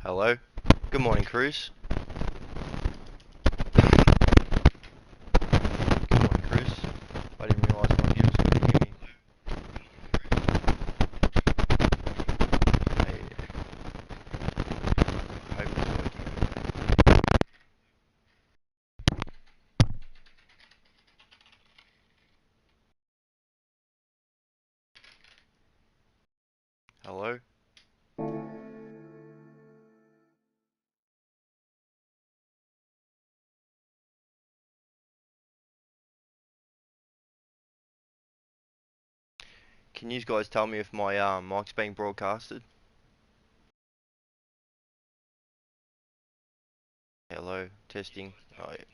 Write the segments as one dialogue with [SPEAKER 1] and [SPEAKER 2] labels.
[SPEAKER 1] Hello. Good morning, Cruz. Good morning, Cruz. I didn't realise my viewers couldn't hear me. Hey, I hope it's working. Hello. Can you guys tell me if my mic's being broadcasted? Hello. Testing. Oh, yeah.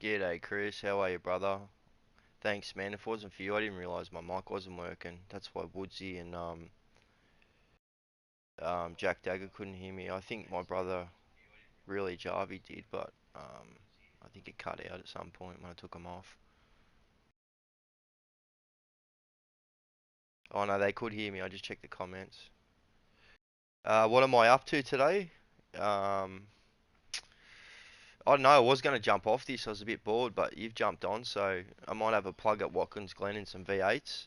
[SPEAKER 1] G'day, Chris. How are you, brother? Thanks, man. If it wasn't for you, I didn't realise my mic wasn't working. That's why Woodsy and Jack Dagger couldn't hear me. I think my brother really Jarvie did, but I think it cut out at some point when I took him off. Oh no, they could hear me. I just checked the comments. What am I up to today? Um, I don't know. I was going to jump off this. I was a bit bored, but you've jumped on, so I might have a plug at Watkins Glen in some V8s,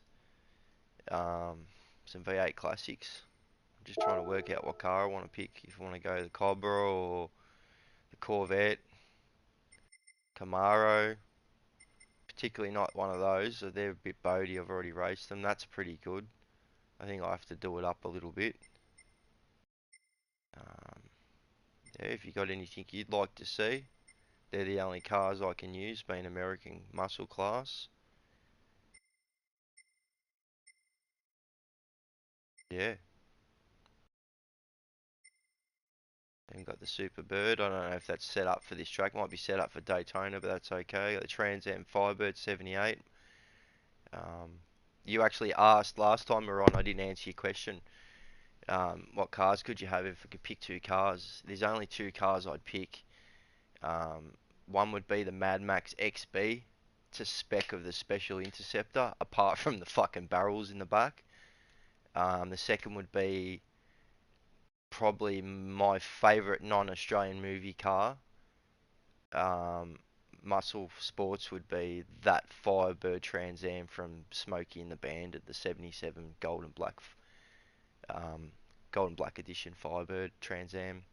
[SPEAKER 1] some V8 classics. I'm just trying to work out what car I want to pick. If I want to go the Cobra or the Corvette, Camaro. Particularly not one of those. They're a bit boaty. I've already raced them. That's pretty good. I think I have to do it up a little bit. Um, yeah, if you got anything you'd like to see. They're the only cars I can use, being American muscle class. Yeah. Then got the Superbird. I don't know if that's set up for this track. Might be set up for Daytona, but that's okay. Got the Trans Am Firebird 78. You actually asked last time we were on. I didn't answer your question. What cars could you have if I could pick two cars? There's only two cars I'd pick. Um, One would be the Mad Max XB. It's a spec of the Special Interceptor, apart from the fucking barrels in the back. The second would be probably my favourite non-Australian movie car. Um, Muscle Sports would be that Firebird Trans Am from Smokey and the Bandit, the '77 um, Golden Black Edition Firebird Trans Am.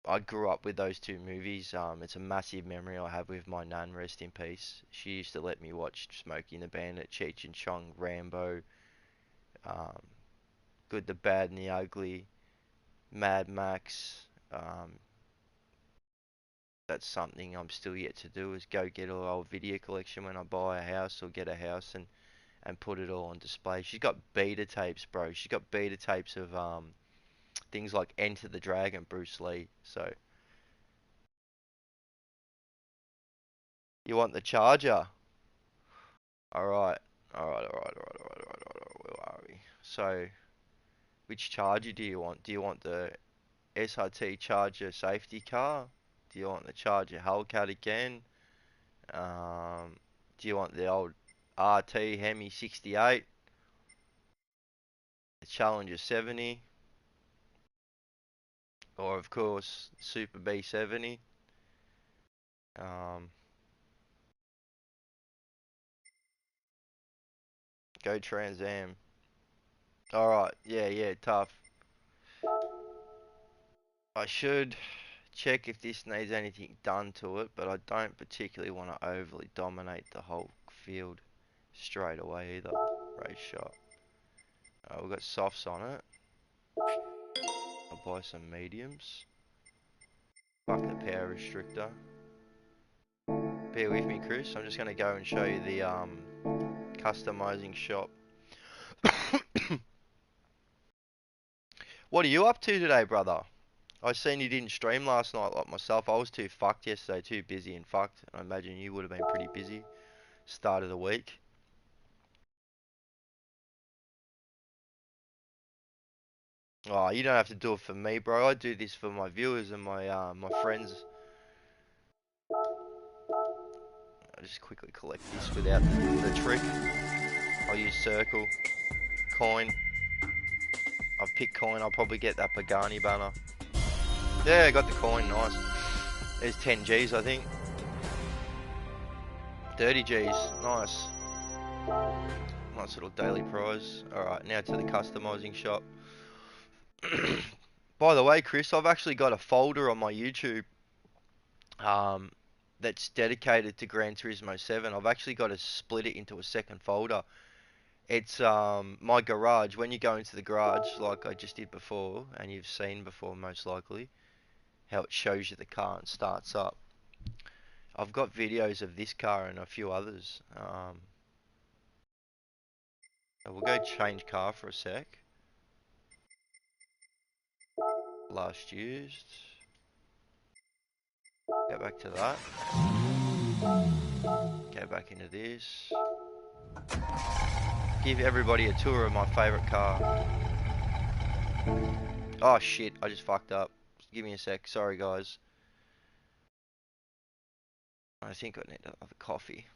[SPEAKER 1] I grew up with those two movies. It's a massive memory I have with my nan, rest in peace. She used to let me watch Smokey and the Bandit, Cheech and Chong, Rambo, um, Good, the Bad and the Ugly, Mad Max. That's something I'm still yet to do, is go get a old video collection when I buy a house or get a house and put it all on display. She's got beta tapes, bro. She's got beta tapes of things like Enter the Dragon, Bruce Lee. So you want the charger? Alright. Alright. Where are we? So which charger do you want? Do you want the SRT Charger safety car? Do you want the Charger Hellcat again? Do you want the old RT Hemi 68? The Challenger 70? Or of course Super B70? Um, go Trans Am. Alright, yeah, tough. I should check if this needs anything done to it, but I don't particularly want to overly dominate the whole field straight away either. Race shot. We've got softs on it. I'll buy some mediums. Fuck the power restrictor. Bear with me, Chris. I'm just going to go and show you the customizing shop. What are you up to today, brother? I seen you didn't stream last night like myself. I was too fucked yesterday, too busy and fucked. I imagine you would have been pretty busy. Start of the week. Oh, you don't have to do it for me, bro. I do this for my viewers and my friends. I'll just quickly collect this without the trick. I'll use circle, coin. I've picked coin. I'll probably get that Pagani banner. Yeah, I got the coin. Nice. There's 10 G's, I think. 30 G's. Nice. Nice little daily prize. Alright, now to the customizing shop. By the way, Chris, I've actually got a folder on my YouTube that's dedicated to Gran Turismo 7. I've actually got to split it into a second folder. It's my garage. When you go into the garage, like I just did before, and you've seen before most likely, how it shows you the car and starts up. I've got videos of this car and a few others. We'll go change car for a sec. Last used. Go back to that. Go back into this. Give everybody a tour of my favourite car. Oh shit, I just fucked up. Give me a sec. Sorry guys. I think I need another coffee.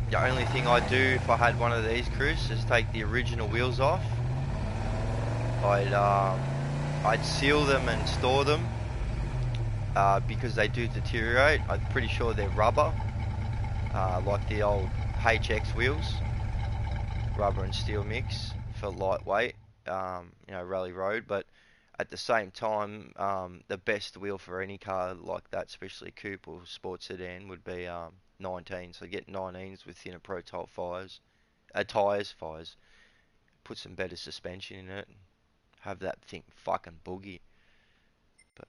[SPEAKER 1] The only thing I'd do if I had one of these, Chris, is take the original wheels off. I'd seal them and store them because they do deteriorate. I'm pretty sure they're rubber, like the old HX wheels, rubber and steel mix for lightweight, you know, rally road. But at the same time, the best wheel for any car like that, especially coupe or sports sedan, would be 19. So get 19s with thinner pro tires, put some better suspension in it, and have that thing fucking boogie. But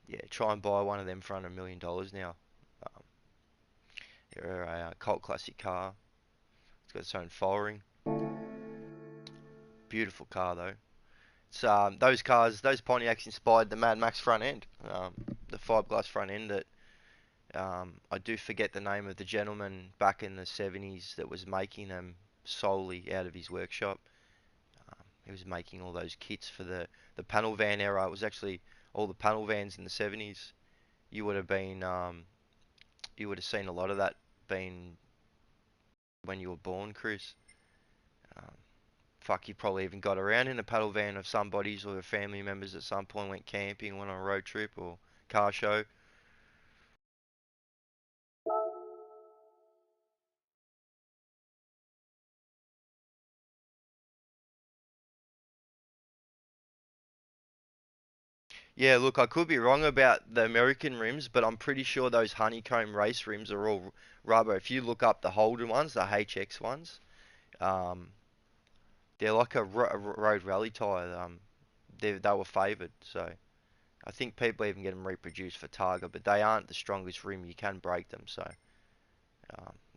[SPEAKER 1] yeah, try and buy one of them for under $1 million now. Um, they're a cult classic car. It's got its own following. Beautiful car though. It's those cars, those Pontiacs inspired the Mad Max front end, the fiberglass front end that I do forget the name of the gentleman back in the 70s that was making them solely out of his workshop. He was making all those kits for the panel van era. It was actually all the panel vans in the 70s. You would have been, you would have seen a lot of that being when you were born, Chris. Um, Fuck, you probably even got around in a paddle van of somebody's or your family members at some point, went camping, went on a road trip or car show. Yeah, look, I could be wrong about the American rims, but I'm pretty sure those honeycomb race rims are all rubber. If you look up the Holden ones, the HX ones, um, they're like a road rally tyre. They were favoured, so I think people even get them reproduced for Targa, but they aren't the strongest rim. You can break them, so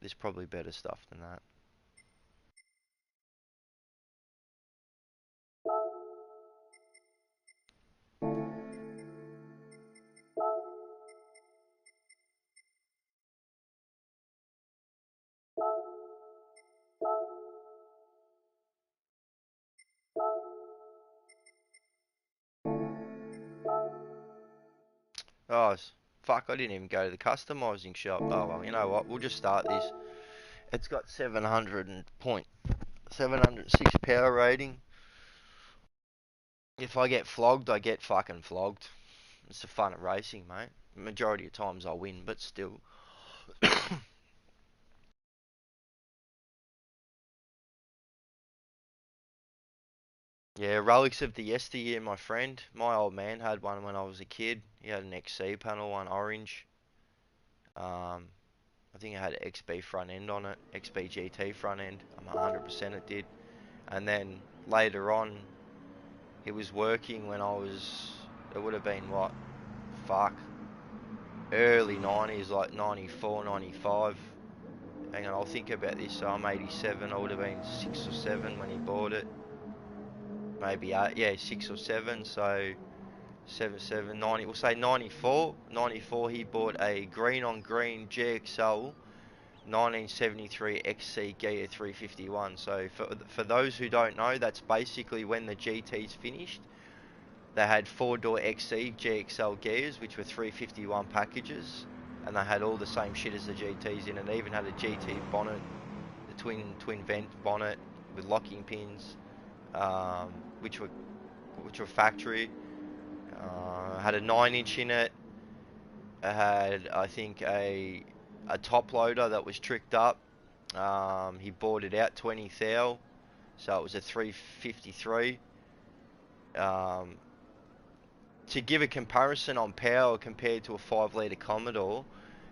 [SPEAKER 1] there's probably better stuff than that. Oh, fuck, I didn't even go to the customizing shop. Oh, well, you know what? We'll just start this. It's got 706 power rating. If I get flogged, I get fucking flogged. It's the fun of racing, mate. Majority of times I win, but still. Yeah, relics of the yesteryear, my friend. My old man had one when I was a kid. He had an XC panel, one orange. Um, I think it had XB front end on it, XB GT front end. I'm 100% it did. And then later on, he was working when I was, it would have been what, fuck, early 90s, like 94, 95. hang on, I'll think about this. So I'm 87. I would have been 6 or 7 when he bought it. Maybe 8. Yeah, 6 or 7. So 7, 7, 90. We'll say 94. 94. He bought a green on green GXL 1973 XC Ghia 351. So for those who don't know, that's basically when the GT's finished. They had 4-door XC GXL Ghias, which were 351 packages, and they had all the same shit as the GTs in it. They even had a GT bonnet, the twin vent bonnet with locking pins, which were factory. Had a 9-inch in it. It had, I think, a top loader that was tricked up. He bought it out 20 thou, so it was a 353. To give a comparison on power compared to a 5-litre Commodore,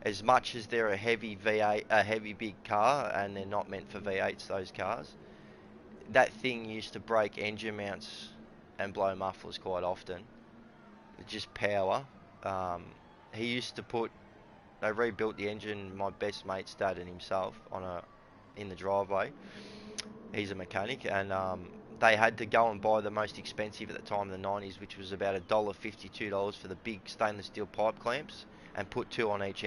[SPEAKER 1] as much as they're a heavy V8, a heavy big car, and they're not meant for V8s, those cars, that thing used to break engine mounts and blow mufflers quite often. Just power. He used to put, they rebuilt the engine, my best mate's dad and himself, in the driveway. He's a mechanic, and they had to go and buy the most expensive at the time in the 90s, which was about $1.50, $2 for the big stainless steel pipe clamps, and put 2 on each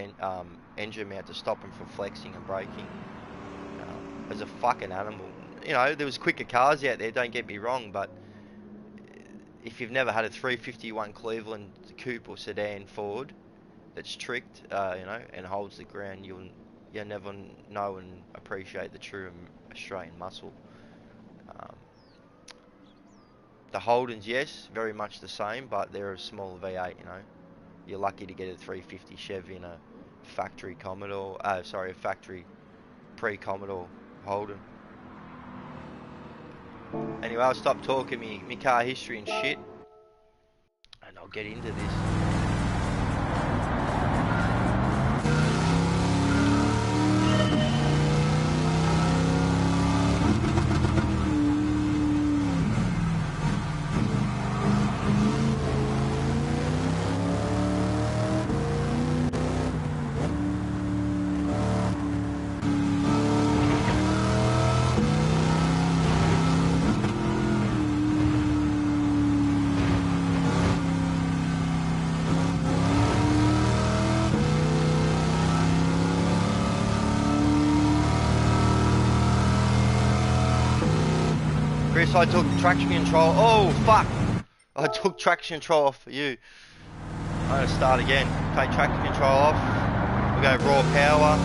[SPEAKER 1] engine mount to stop them from flexing and braking. As a fucking animal. You know, there was quicker cars out there, don't get me wrong, but if you've never had a 351 Cleveland coupe or sedan Ford that's tricked, you know, and holds the ground, you'll never know and appreciate the true Australian muscle. The Holdens, yes, very much the same, but they're a small V8, you know. You're lucky to get a 350 Chev in a factory Commodore, a factory pre-Commodore Holden. Anyway, I'll stop talking me car history and shit, and I'll get into this. I took traction control. Oh fuck! I took traction control off for you. I'm gonna start again. Take traction control off. We're going raw power.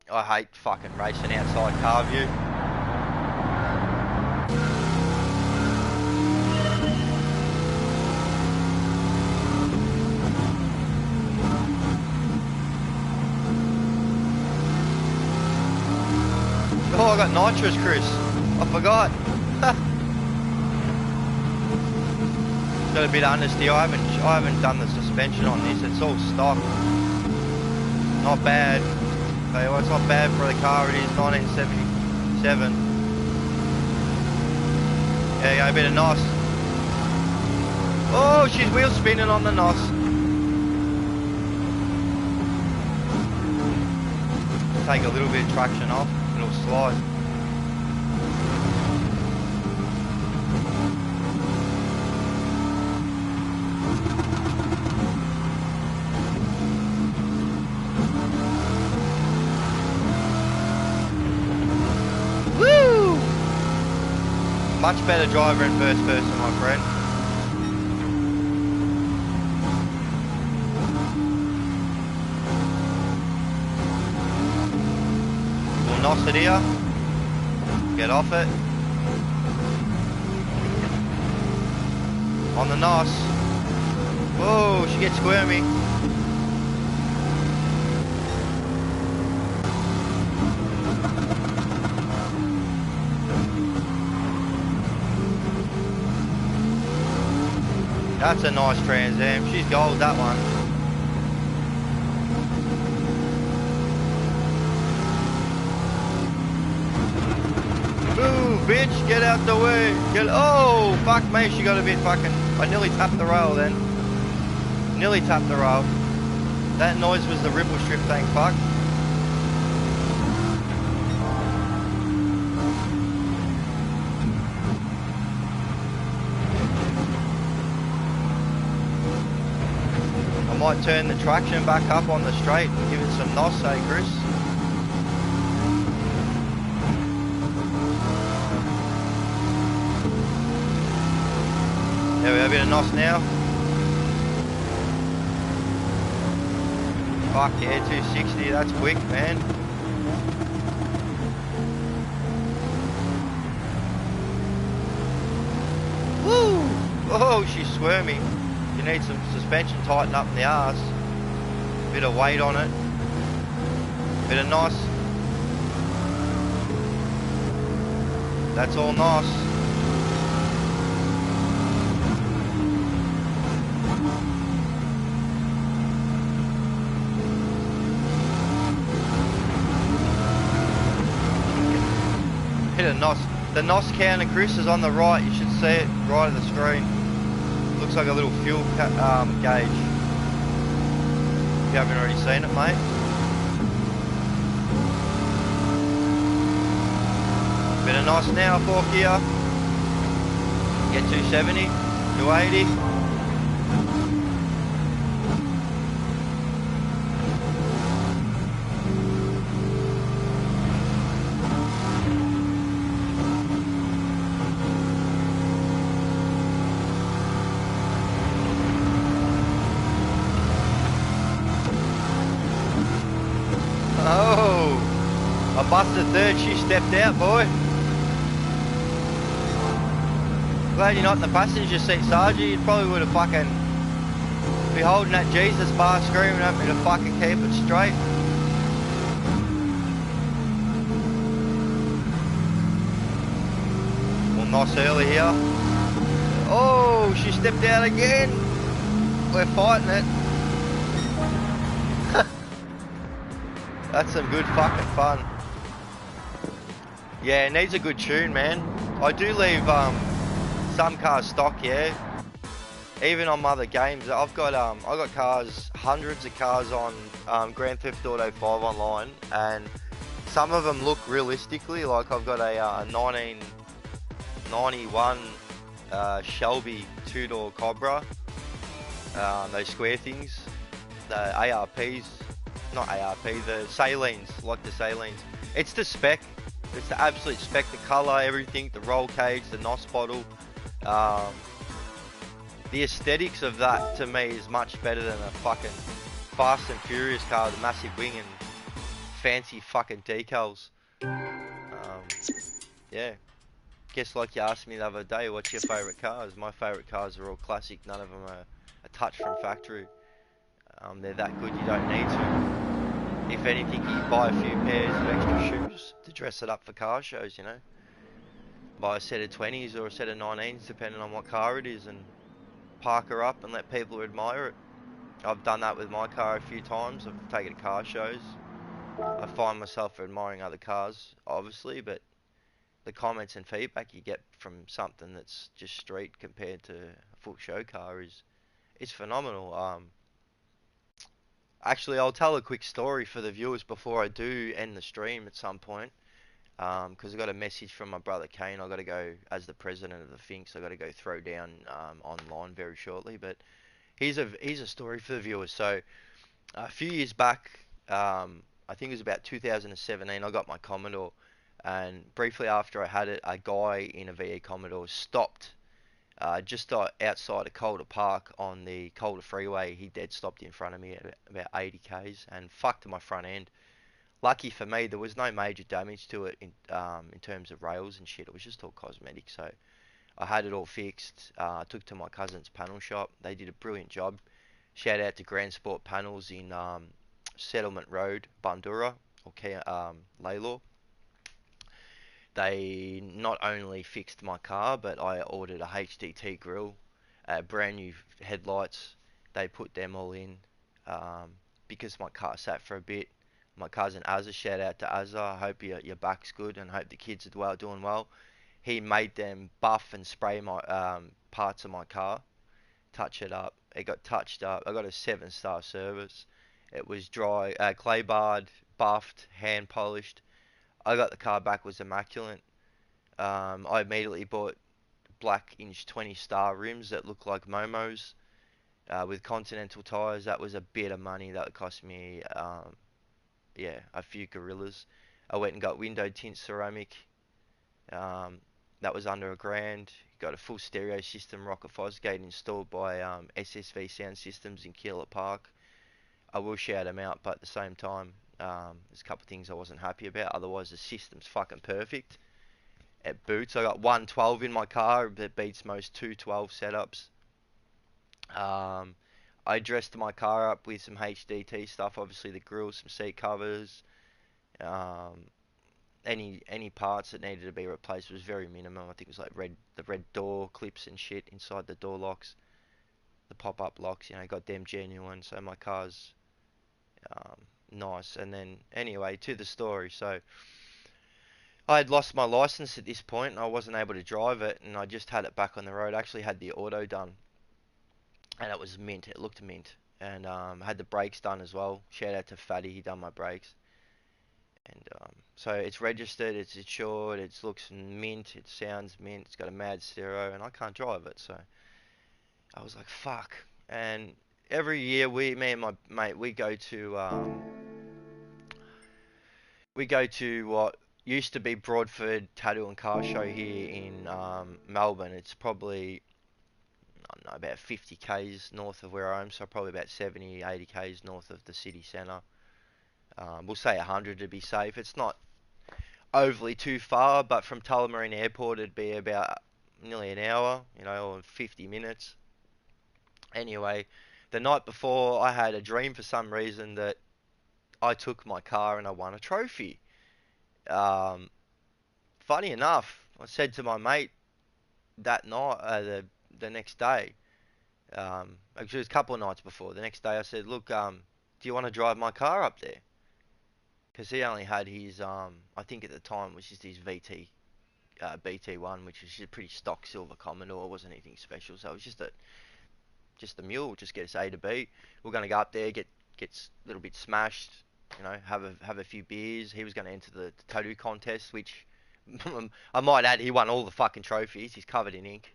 [SPEAKER 1] I hate fucking racing outside car view. Oh, I got nitrous, Chris. I forgot. Got a bit of understeer. I haven't done the suspension on this. It's all stock. Not bad. Well, it's not bad for the car. It is 1977. There you go, a bit of NOS. Oh, she's wheel spinning on the NOS. Take a little bit of traction off, it'll slide. Much better driver in first person, my friend. We'll NOS it here. Get off it. On the NOS. Whoa, she gets squirmy. That's a nice Trans Am. She's gold, that one. Move, bitch, get out the way. Oh, fuck me, she got a bit fucking... I nearly tapped the rail then. Nearly tapped the rail. That noise was the ripple strip, thank fuck. I might turn the traction back up on the straight and give it some NOS, eh, Chris? There we have a bit of NOS now. Fuck yeah, 260, that's quick, man. Woo! Oh, she's squirmy. You need some suspension tighten up in the arse. Bit of weight on it. Bit of NOS. That's all NOS. Hit a NOS. The NOS counter, Chris, is on the right. You should see it right at the screen. Looks like a little fuel gauge. If you haven't already seen it, mate. Bit of NOS now, 4 gear. Get 270, 280. Oh, I busted third, she stepped out, boy. Glad you're not in the passenger seat, Sargy. You probably would have fucking be holding that Jesus bar screaming at me to fucking keep it straight. Well, NOS early here. Oh, she stepped out again. We're fighting it. That's some good fucking fun. Yeah, it needs a good tune, man. I do leave some cars stock, yeah. Even on other games, I got cars, hundreds of cars on Grand Theft Auto 5 online, and some of them look realistically like I've got a 1991 Shelby two-door Cobra, those square things, the ARPs. Not ARP, the Salines, like the Salines. It's the spec, it's the absolute spec, the colour, everything, the roll cage, the NOS bottle. The aesthetics of that to me is much better than a fucking Fast and Furious car with a massive wing and fancy fucking decals. Yeah. Guess like you asked me the other day, what's your favourite cars? My favourite cars are all classic, none of them are a touch from factory. They're that good you don't need to. If anything, you buy a few pairs of extra shoes to dress it up for car shows, you know. Buy a set of 20s or a set of 19s, depending on what car it is, and park her up and let people admire it. I've done that with my car a few times. I've taken it to car shows. I find myself admiring other cars, obviously, but the comments and feedback you get from something that's just street compared to a full show car is phenomenal. Actually, I'll tell a quick story for the viewers before I do end the stream at some point. Because I got a message from my brother Kane. I got to go as the president of the Finks. I got to go throw down online very shortly. But here's a story for the viewers. So a few years back, I think it was about 2017. I got my Commodore, and briefly after I had it, a guy in a VE Commodore stopped just outside of Calder Park on the Calder Freeway. He dead stopped in front of me at about 80 k's and fucked my front end. Lucky for me, there was no major damage to it in terms of rails and shit. It was just all cosmetic. So I had it all fixed. Took to my cousin's panel shop. They did a brilliant job. Shout out to Grand Sport Panels in Settlement Road, Bundoora, or Laylaw. They not only fixed my car, but I ordered a HDT grill brand new headlights. They put them all in um, because my car sat for a bit. My cousin Azza, shout out to Azza. I hope your back's good and hope the kids are well, doing well. He made them buff and spray my parts of my car, touch it up. It got touched up. I got a 7-star service. It was dry, clay barred, buffed, hand polished. I got the car back, was immaculate. I immediately bought black inch 20-star rims that look like Momos with Continental tyres. That was a bit of money. That cost me, yeah, a few gorillas. I went and got window tint ceramic. Um, that was under a grand. Got a full stereo system, Rocket Fosgate, installed by SSV Sound Systems in Keilor Park. I will shout them out, but at the same time, there's a couple of things I wasn't happy about. Otherwise, the system's fucking perfect. It boots. I got 112 in my car that beats most 212 setups. I dressed my car up with some HDT stuff, obviously the grill, some seat covers, um, any parts that needed to be replaced was very minimum. I think it was like the red door clips and shit inside the door locks, the pop-up locks. Got them genuine. So my car's um, nice. And then anyway, to the story. So I had lost my license at this point, and I wasn't able to drive it, and I just had it back on the road. I actually had the auto done, and it was mint. It looked mint, and had the brakes done as well. Shout out to Fatty, he done my brakes. And so it's registered, it's insured, it looks mint, it sounds mint, it's got a mad stereo, and I can't drive it. So I was like, fuck. And every year, me and my mate, we go to what used to be Broadford Tattoo and Car Show here in Melbourne. It's probably, I don't know, about 50 k's north of where I am, so probably about 70, 80 k's north of the city centre. We'll say 100 to be safe. It's not overly too far, but from Tullamarine Airport it'd be about nearly an hour, or 50 minutes. Anyway, the night before I had a dream for some reason that I took my car and I won a trophy. Um, Funny enough, I said to my mate that night, the next day, actually it was a couple of nights before. The next day I said, look, do you want to drive my car up there? Because he only had his, I think at the time, which is his BT1, which is a pretty stock silver Commodore. It wasn't anything special, so it was just a mule, just get us A to B. We're gonna go up there, get a little bit smashed, have a few beers. He was gonna enter the tattoo contest, which I might add, he won all the fucking trophies. He's covered in ink.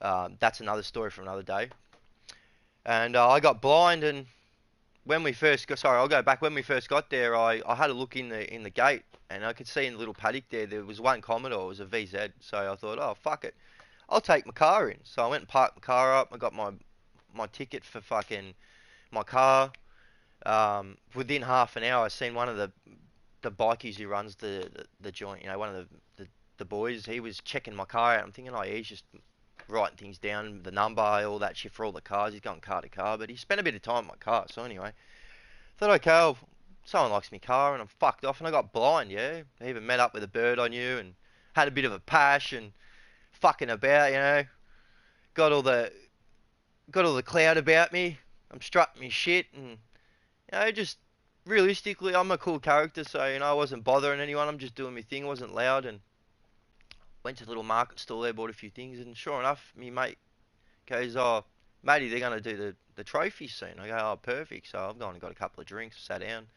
[SPEAKER 1] That's another story for another day. And I got blind, and when we first got, sorry, I'll go back. When we first got there, I had a look in the gate, and I could see in the little paddock there was one Commodore. It was a VZ. So I thought, oh fuck it, I'll take my car in. So I went and parked my car up. I got my ticket for fucking my car. Within half an hour, I seen one of the bikies who runs the joint. One of the boys. He was checking my car out. I'm thinking, oh yeah, he's just writing things down, the number, all that shit for all the cars. He's going car to car, but he spent a bit of time on my car. So anyway, thought, okay, well, someone likes my car, and I'm fucked off, and I got blind, yeah. I even met up with a bird I knew, and had a bit of a pash, and fucking about, got all the got all the clout about me. I'm strutting me shit, and just realistically, I'm a cool character, so I wasn't bothering anyone. I'm just doing my thing. Wasn't loud, and went to the little market stall there, bought a few things, and sure enough, me mate goes, oh, matey, they're gonna do the trophy soon. I go, oh, perfect. So I've gone and got a couple of drinks, sat down,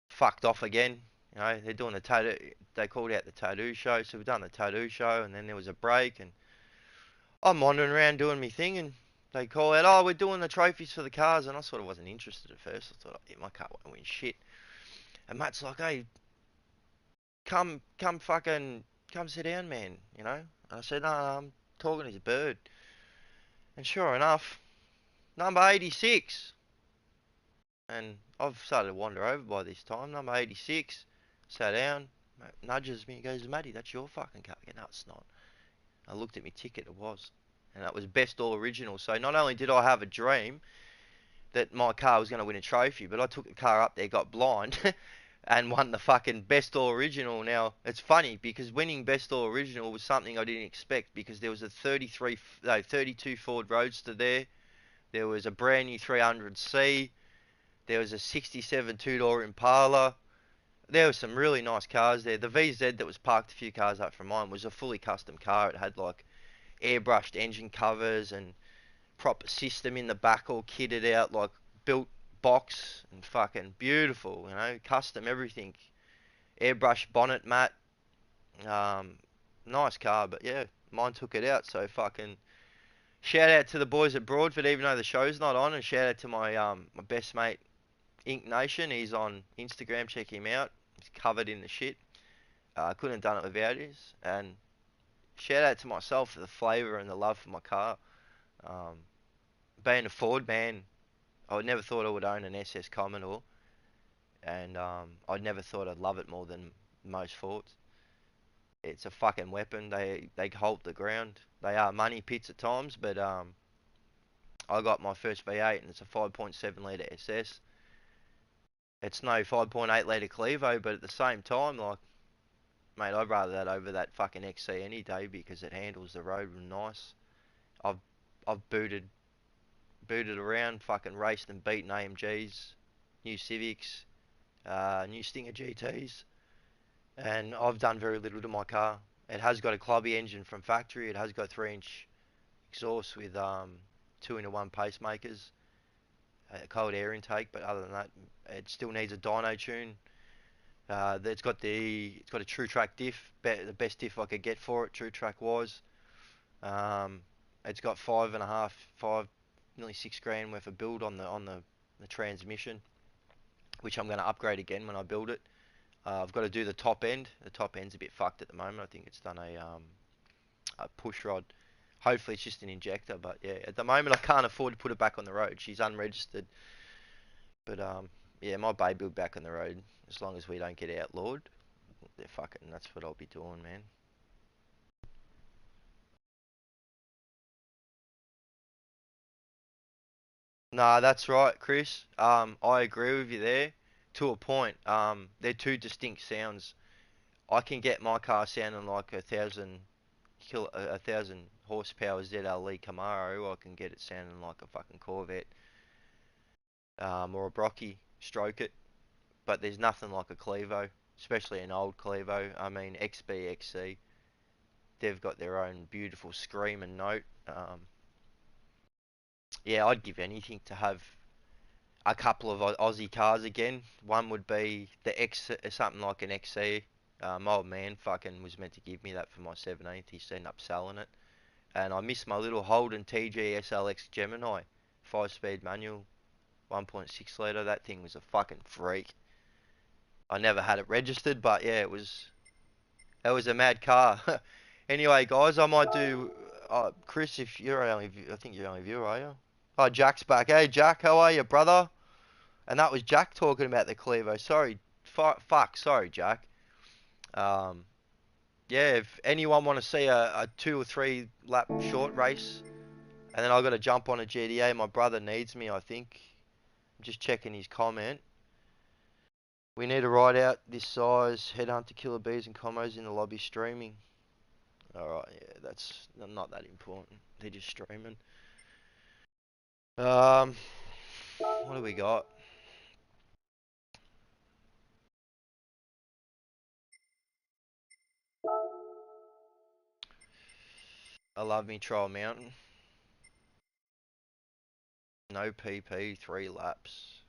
[SPEAKER 1] fucked off again. They're doing the tattoo. They called out the tattoo show, so we've done the tattoo show, and then there was a break, and I'm wandering around doing my thing, and they call out, oh, we're doing the trophies for the cars, and I sort of wasn't interested at first. I thought, oh, yeah, my car won't win shit. And Matt's like, hey, come fucking, come sit down, man, And I said, no, I'm talking to his bird. And sure enough, number 86. And I've started to wander over by this time. Number 86, sat down, nudges me, and goes, Matty, that's your fucking car. I go, no, it's not. I looked at my ticket, it was. And that was best all original. So not only did I have a dream that my car was going to win a trophy, but I took the car up there, got blind, and won the fucking best all original. Now it's funny because winning best all original was something I didn't expect because there was a 32 Ford Roadster there. There was a brand new 300C. There was a 67 two-door Impala. There were some really nice cars there. The VZ that was parked a few cars up from mine was a fully custom car. It had like airbrushed engine covers and proper system in the back, all kitted out, like built box and fucking beautiful, custom everything. Airbrush bonnet mat. Um, Nice car, but yeah, mine took it out. So fucking shout out to the boys at Broadford, even though the show's not on, and shout out to my best mate Ink Nation. He's on Instagram. Check him out. He's covered in the shit. I couldn't have done it without his. And shout out to myself for the flavour and the love for my car. Um, Being a Ford man, I would never thought I would own an SS Commodore, and I'd never thought I'd love it more than most Fords. It's a fucking weapon. They hold the ground. They are money pits at times, but I got my first V8 and it's a 5.7 litre SS. It's no 5.8 litre Clevo, but at the same time, like, mate, I'd rather that over that fucking XC any day because it handles the road nice. I've I've booted around, fucking raced and beaten AMGs, new Civics, new Stinger GTs, and I've done very little to my car. It has got a clubby engine from factory. It has got 3-inch exhaust with 2-in-1 pacemakers, a cold air intake, but other than that, it still needs a dyno tune. It's got a True Track diff, the best diff I could get for it, True Track wise. Um, it's got 5, nearly 6 grand worth of build on the transmission, which I'm going to upgrade again when I build it. I've got to do the top end. The top end's a bit fucked at the moment. I think it's done a push rod. Hopefully it's just an injector, but yeah, at the moment I can't afford to put it back on the road. She's unregistered, but yeah, my baby will be back on the road as long as we don't get outlawed. Yeah, fucking, that's what I'll be doing, man. Nah, that's right, Chris. I agree with you there to a point. They're two distinct sounds. I can get my car sounding like a thousand horsepower ZLE Camaro. I can get it sounding like a fucking Corvette, or a Brocky. Stroke it, but there's nothing like a Clevo, especially an old Clevo. I mean, XB, XC. They've got their own beautiful scream and note. Yeah, I'd give anything to have a couple of Aussie cars again. One would be the X, something like an XC. My old man fucking was meant to give me that for my 17th. He's ended up selling it. And I miss my little Holden TG SLX Gemini. 5-speed manual, 1.6 litre. That thing was a fucking freak. I never had it registered, but yeah, it was a mad car. Anyway, guys, I might do. Chris, if you're I think you're only viewer, are you? Oh, Jack's back. Hey, Jack, how are you, brother? And that was Jack talking about the Clevo. Sorry, fuck, sorry, Jack. Um, yeah, if anyone want to see a 2 or 3 lap short race, and then I got to jump on a GDA. My brother needs me, I think. I'm just checking his comment. We need to ride out this size, headhunt killer bees and combos in the lobby streaming. Alright, yeah, that's not that important. They're just streaming. Um, what do we got? I love me Trial Mountain. No PP, 3 laps.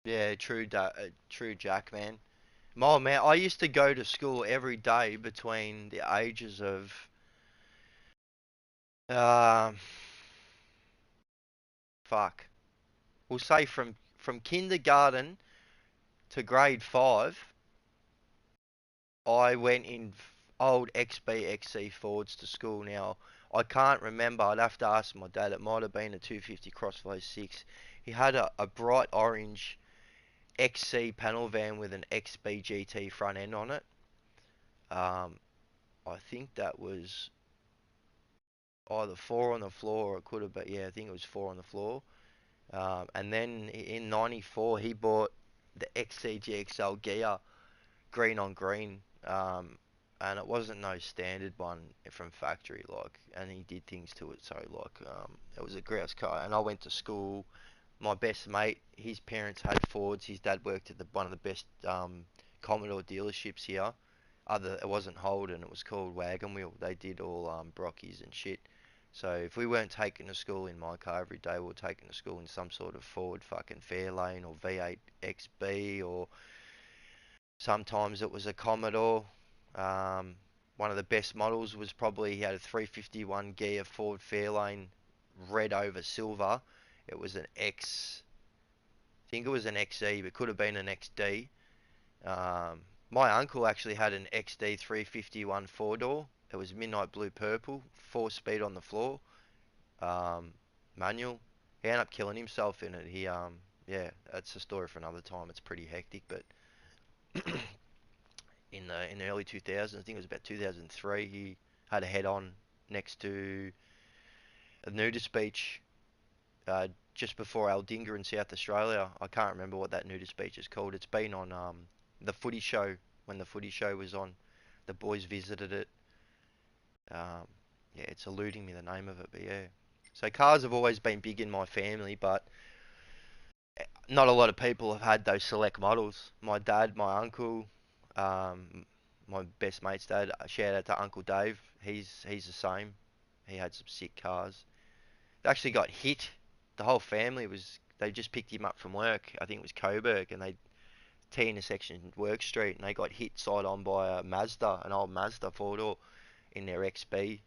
[SPEAKER 1] Yeah, true Jack, man. My man, I used to go to school every day between the ages of um fuck. We'll say from kindergarten to grade 5. I went in old XB XC Fords to school. Now, I can't remember. I'd have to ask my dad. It might have been a 250 Crossflow 6. He had a bright orange XC panel van with an XB GT front end on it. Um, I think that was either four on the floor or it could have been, yeah, I think it was four on the floor. And then in '94 he bought the XCGXL Gia green on green. And it wasn't no standard one from factory, like, and he did things to it, so like, it was a grouse car. And I went to school. My best mate, his parents had Fords. His dad worked at one of the best Commodore dealerships here. It wasn't Holden, it was called Wagon Wheel. They did all Brockies and shit. So if we weren't taken to school in my car every day, we were taken to school in some sort of Ford fucking Fairlane or V8 XB, or sometimes it was a Commodore. Um, One of the best models was probably, he had a 351 gear Ford Fairlane, red over silver. It was an I think it was an XE, but could have been an XD. My uncle actually had an XD 351 four door. It was midnight blue purple, 4 speed on the floor, um, manual. He ended up killing himself in it. Yeah, that's a story for another time. It's pretty hectic, but in the early 2000s, I think it was about 2003, he had a head-on next to a nudist beach, uh, just before Aldinga in South Australia. I can't remember what that nudist beach is called. It's been on the Footy Show, when the Footy Show was on. The boys visited it. Um, yeah, it's eluding me the name of it, but yeah. So cars have always been big in my family, but not a lot of people have had those select models. My dad, my uncle, my best mate's dad. Shout out to Uncle Dave. He's the same. He had some sick cars. They actually got hit. The whole family was. They just picked him up from work. I think it was Coburg, and they T intersection Work Street, and they got hit side on by a Mazda, an old Mazda four door in their XB,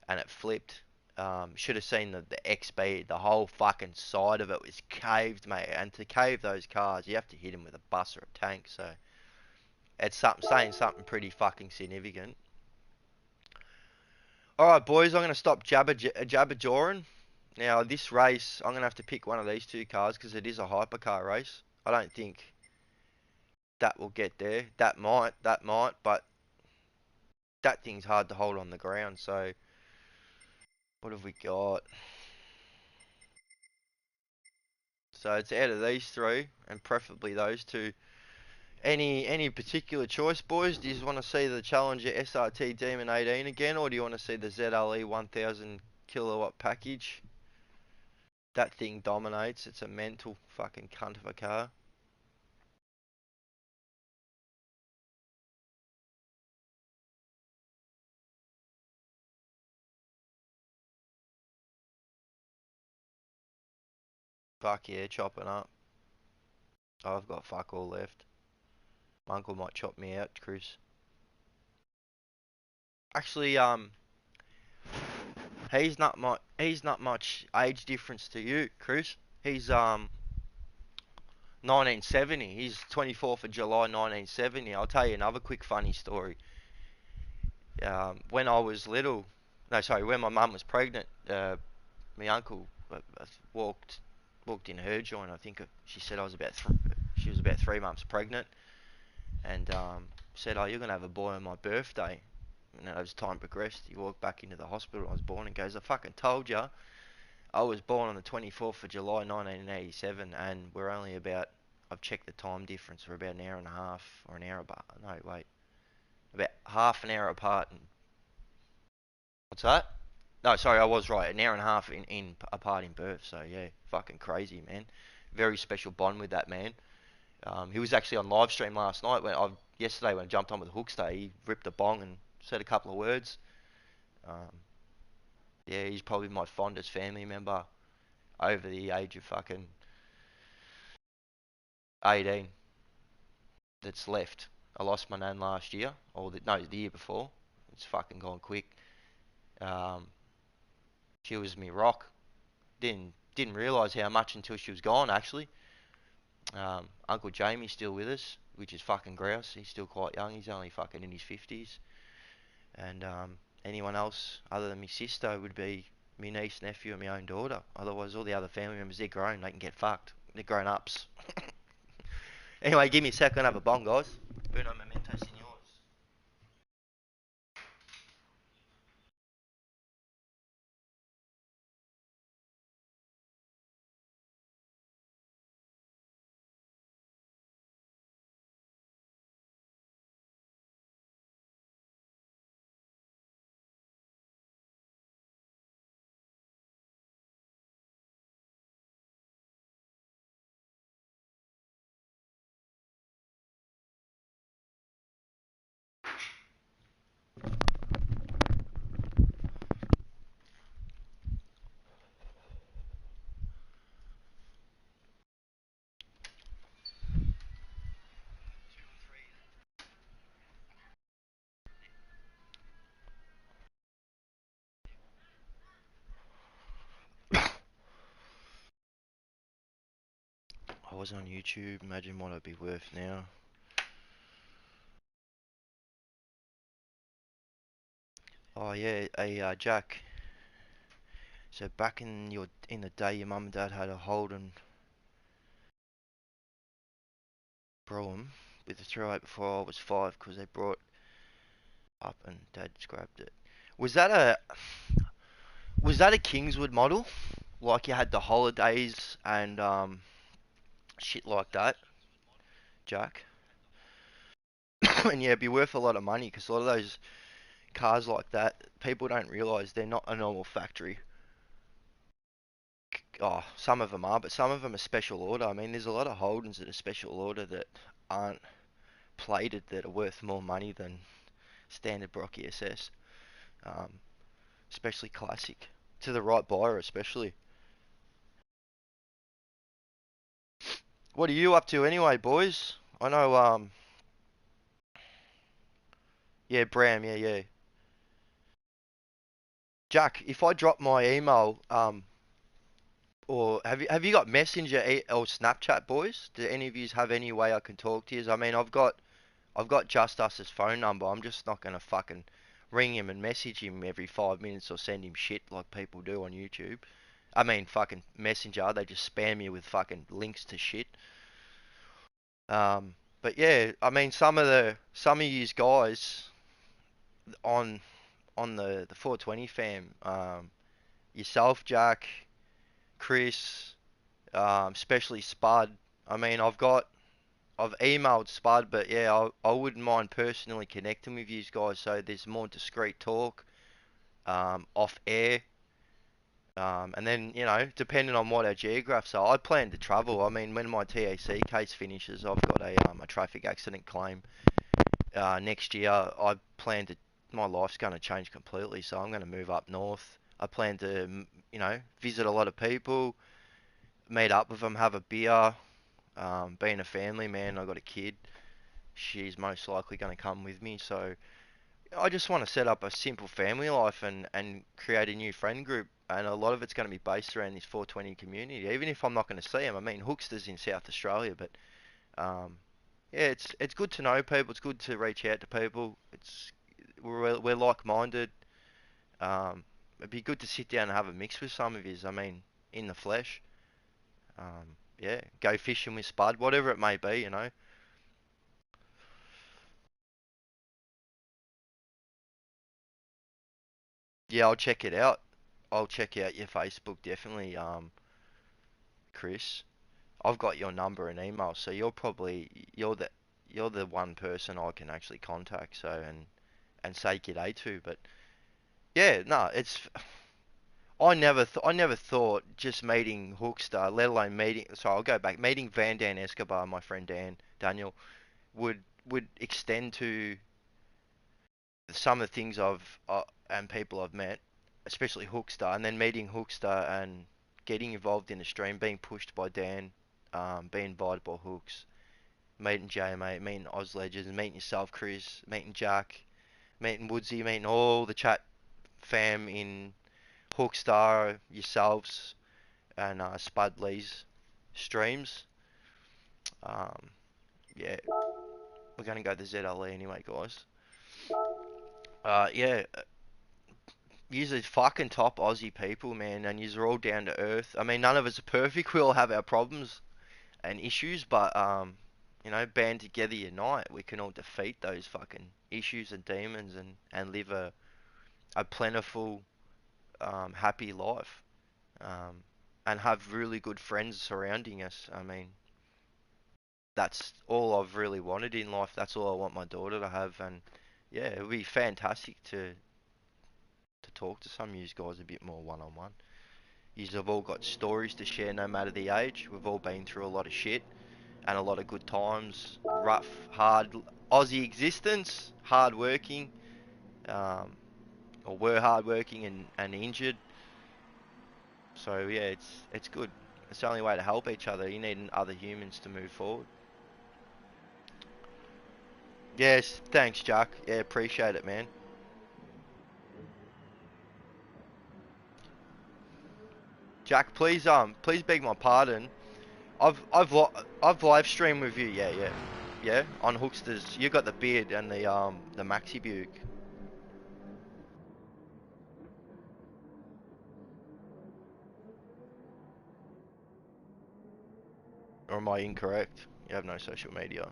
[SPEAKER 1] and it flipped. Should have seen the XB. The whole fucking side of it was caved, mate. And to cave those cars, you have to hit them with a bus or a tank. So it's saying something pretty fucking significant. All right, boys, I'm gonna stop jabber jawing. Now this race, I'm gonna have to pick one of these two cars because it is a hypercar race. I don't think that will get there. That might, but that thing's hard to hold on the ground. So what have we got? So it's out of these three, and preferably those two. Any particular choice, boys? Do you want to see the Challenger SRT Demon 18 again, or do you want to see the ZLE 1000 kilowatt package? That thing dominates. It's a mental fucking cunt of a car. Fuck yeah, chopping up. I've got fuck all left. My uncle might chop me out, Chris. Actually, he's not much age difference to you, Chris. He's 1970. He's 24th of July 1970. I'll tell you another quick funny story. When I was little, no, sorry, when my mum was pregnant, my uncle walked in her joint. I think she said she was about 3 months pregnant, and said, "Oh, you're gonna have a boy on my birthday." And as time progressed, he walked back into the hospital I was born and goes, "I fucking told you. I was born on the 24th of July 1987, and we're only about. I've checked the time difference. We're about an hour and a half or an hour apart. No, wait, about half an hour apart." And what's that? No, sorry, I was right. An hour and a half in apart in birth. So yeah, fucking crazy, man. Very special bond with that man. He was actually on live stream last night yesterday when I jumped on with Hookster. He ripped a bong and said a couple of words. Um, yeah, he's probably my fondest family member over the age of fucking 18 that's left. I lost my nan last year, or no, the year before. It's fucking gone quick. Um, she was me rock. Didn't realise how much until she was gone. Actually, Uncle Jamie's still with us, which is fucking grouse. He's still quite young. He's only fucking in his 50s, and anyone else other than my sister would be my niece, nephew, and my own daughter. Otherwise, all the other family members, they're grown. They can get fucked. They're grown ups. Anyway, give me a second. Have a bong, guys. Bruno memento, senors. I was on YouTube. Imagine what I'd be worth now. Oh yeah, Jack. So back in the day, your mum and dad had a Holden Brougham with the 308 before I was 5 because they brought up and dad grabbed it. Was that a was that a Kingswood model? Like you had the holidays and shit like that, Jack? And yeah, it'd be worth a lot of money because a lot of those cars like that, people don't realise they're not a normal factory. Oh, some of them are, but some of them are special order. I mean, there's a lot of Holdens that are special order that aren't plated that are worth more money than standard Brock ESS, um, especially classic. To the right buyer, especially. What are you up to anyway, boys? I know, yeah, Bram, yeah, yeah. Jack, if I drop my email, or have you got Messenger or Snapchat, boys? Do any of you have any way I can talk to you? I mean, I've got Just Us's phone number. I'm just not gonna fucking ring him and message him every 5 minutes or send him shit like people do on YouTube. I mean, fucking Messenger. They just spam you with fucking links to shit. But yeah, I mean, some of you guys on the 420 fam, yourself, Jack, Chris, especially Spud. I mean, I've emailed Spud, but yeah, I wouldn't mind personally connecting with you guys so there's more discreet talk, off air. And then, depending on what our geographs are, I plan to travel. I mean, when my TAC case finishes, I've got a traffic accident claim. Next year, my life's going to change completely, so I'm going to move up north. I plan to, visit a lot of people, meet up with them, have a beer. Being a family man, I got a kid. She's most likely going to come with me, so I just want to set up a simple family life and create a new friend group. And a lot of it's going to be based around this 420 community, even if I'm not going to see them. I mean, Hookster's in South Australia, but um, yeah, it's good to know people. It's good to reach out to people. We're like-minded. It'd be good to sit down and have a mix with some of yous. I mean, in the flesh. Yeah, go fishing with Spud, whatever it may be. Yeah, I'll check it out. I'll check out your Facebook definitely, Chris. I've got your number and email, so you're the one person I can actually contact. So and say g'day to. But yeah, no, I never thought just meeting Hookster, let alone meeting. So I'll go back. Meeting Van Dan Escobar, my friend Daniel, would extend to some of the things and people I've met, especially Hookster, and then meeting Hookster and getting involved in the stream, being pushed by Dan, being invited by Hooks, meeting Jay, mate, meeting Oz Legends, meeting yourself, Chris, meeting Jack, meeting Woodsy, meeting all the chat fam in Hookstar, yourselves, and Spud Lee's streams. Um, yeah, we're gonna go to ZLE anyway, guys. Yeah, Yous are fucking top Aussie people, man, and yous are all down to earth. I mean, none of us are perfect. We all have our problems and issues, but you know, band together, unite. We can all defeat those fucking issues and demons and live a plentiful, happy life. Um, and have really good friends surrounding us. I mean, that's all I've really wanted in life. That's all I want my daughter to have, and yeah, it would be fantastic to talk to some of you guys a bit more one on one. You have all got stories to share no matter the age. We've all been through a lot of shit and a lot of good times. Rough, hard Aussie existence, hard working, um, or were hard working and injured. So yeah, it's good. It's the only way to help each other. You need other humans to move forward. Yes, thanks, Jack. Yeah, appreciate it, man. Jack, please beg my pardon. I've live streamed with you. Yeah, yeah, yeah. On Hooksters, you got the beard and the Maxi Buke. Or am I incorrect? You have no social media.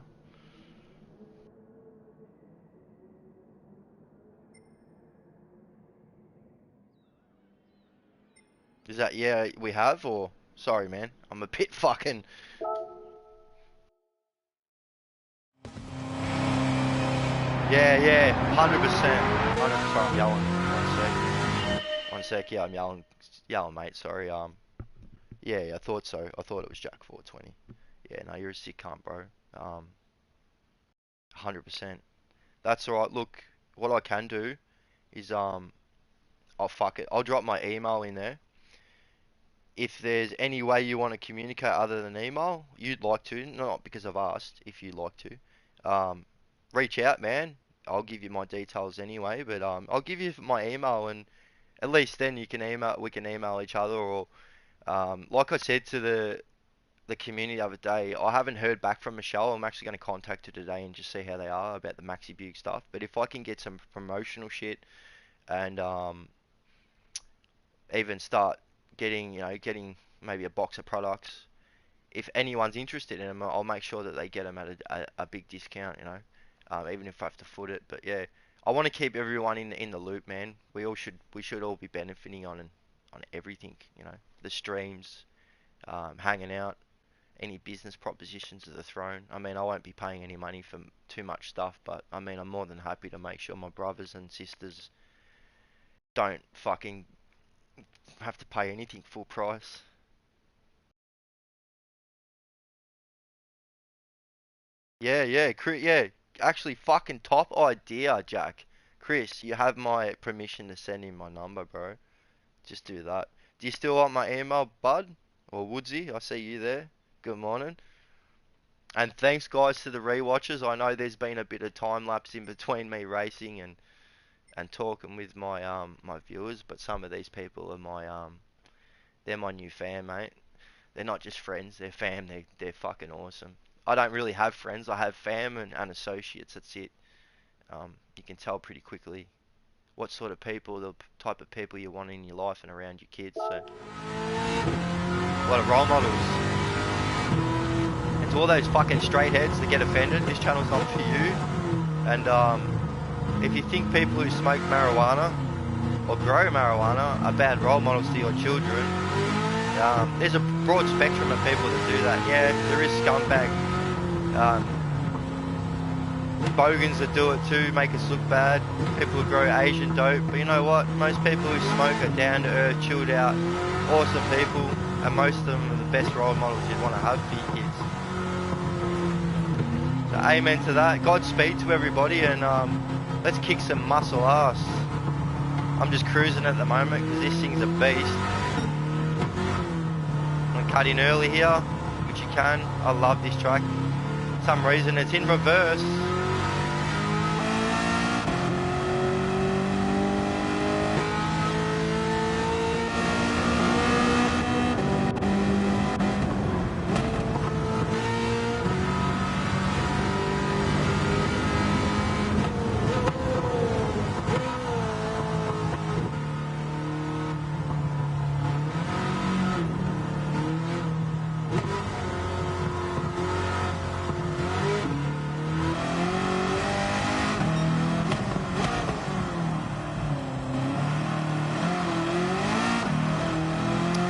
[SPEAKER 1] Is that yeah we have or sorry man? I'm a bit fucking yeah yeah 100%. 100%. I'm yelling. One sec. One sec. Yeah, I'm yelling, mate. Sorry. Yeah, yeah, I thought so. I thought it was Jack 420. Yeah, no, you're a sick cunt, bro. 100%. That's alright. Look, what I can do is I'll fuck it. I'll drop my email in there. If there's any way you want to communicate other than email, you'd like to, not because I've asked, if you'd like to, um, reach out, man. I'll give you my details anyway, but I'll give you my email, and at least then you can email, we can email each other, or like I said to the community the other day, I haven't heard back from Michelle. I'm actually going to contact her today and just see how they are about the Maxi Buke stuff. But if I can get some promotional shit and even start getting, getting maybe a box of products. If anyone's interested in them, I'll make sure that they get them at a big discount, even if I have to foot it. But yeah, I want to keep everyone in the loop, man. We should all be benefiting on everything, the streams, hanging out, any business propositions that are thrown. I mean, I won't be paying any money for too much stuff, but I mean, I'm more than happy to make sure my brothers and sisters don't fucking have to pay anything full price. Yeah, yeah, Chris, yeah. Actually, fucking top idea, Jack. Chris, you have my permission to send him my number, bro. Just do that. Do you still want my email, bud? Or Woodsy? I see you there. Good morning. And thanks, guys, to the rewatchers. I know there's been a bit of time lapse in between me racing and talking with my viewers, but some of these people are they're my new fan, mate. They're not just friends, they're fam. They're fucking awesome. I don't really have friends. I have fam and associates. That's it. You can tell pretty quickly what sort of people, the type of people you want in your life and around your kids. So, a lot of role models. And to all those fucking straight heads that get offended, this channel's not for you. And if you think people who smoke marijuana or grow marijuana are bad role models to your children, there's a broad spectrum of people that do that. Yeah, there is scumbag bogans that do it too, make us look bad. People who grow Asian dope. But you know what? Most people who smoke are down to earth, chilled out, awesome people, and most of them are the best role models you'd want to have for your kids. So amen to that. Godspeed to everybody, and let's kick some muscle ass. I'm just cruising at the moment because this thing's a beast. I'm gonna cut in early here, which you can. I love this track. For some reason it's in reverse.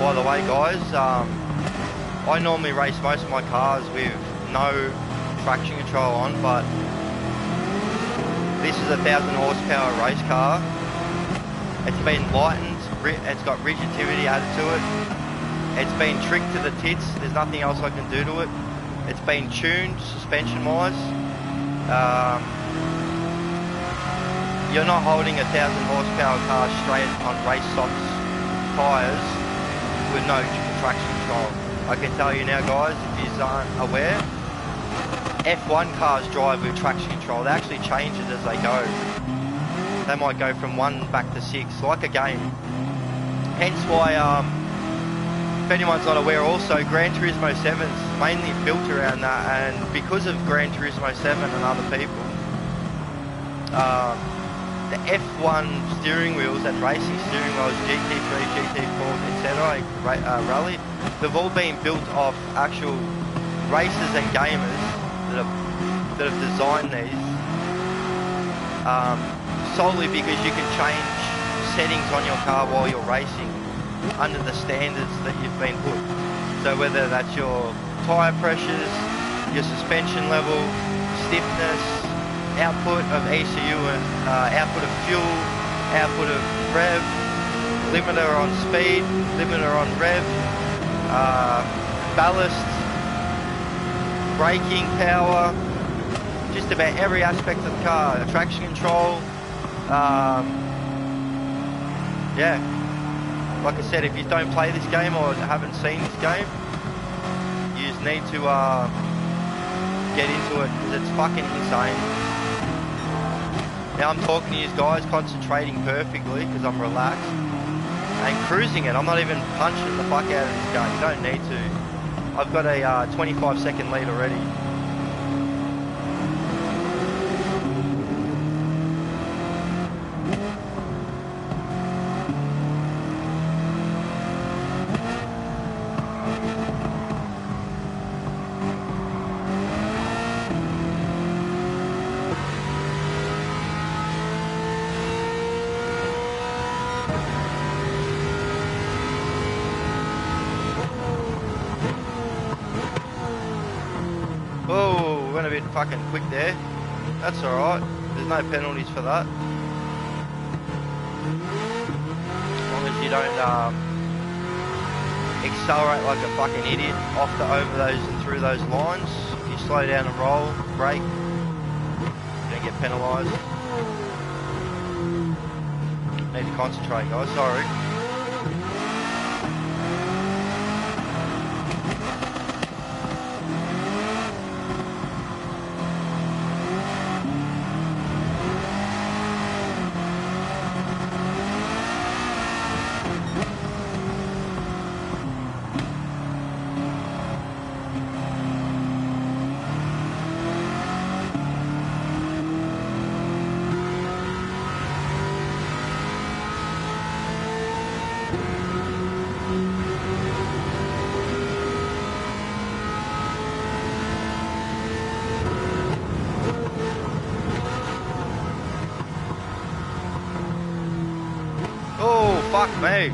[SPEAKER 1] by the way, guys, I normally race most of my cars with no traction control on, but this is a 1,000 horsepower race car. It's been lightened, it's got rigidity added to it. It's been tricked to the tits, there's nothing else I can do to it. It's been tuned suspension wise. You're not holding a 1,000 horsepower car straight on race softs tyres with no traction control. I can tell you now, guys, if you aren't aware, F1 cars drive with traction control. They actually change it as they go. They might go from 1 back to 6, like a game. Hence why, if anyone's not aware also, Gran Turismo 7's mainly built around that, and because of Gran Turismo 7 and other people, the F1 steering wheels and racing steering wheels, GT3, GT4, etc., rally, they've all been built off actual racers and gamers that have designed these solely because you can change settings on your car while you're racing under the standards that you've been put. So whether that's your tyre pressures, your suspension level, stiffness, output of ECU and output of fuel, output of rev, limiter on speed, limiter on rev, ballast, braking power, just about every aspect of the car, traction control. Yeah, like I said, if you don't play this game or haven't seen this game, you just need to get into it because it's fucking insane. Now I'm talking to you guys, concentrating perfectly because I'm relaxed and cruising it. I'm not even punching the fuck out of this gun. You don't need to. I've got a 25-second lead already. Went a bit fucking quick there. That's alright. There's no penalties for that. As long as you don't accelerate like a fucking idiot over those and through those lines. If you slow down and roll, brake, you don't get penalised. Need to concentrate, guys. Sorry. Fuck me.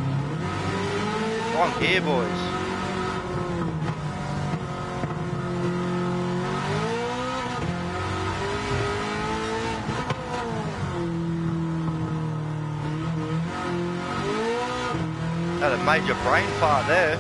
[SPEAKER 1] Wrong gear, boys. Had a major brain fart there.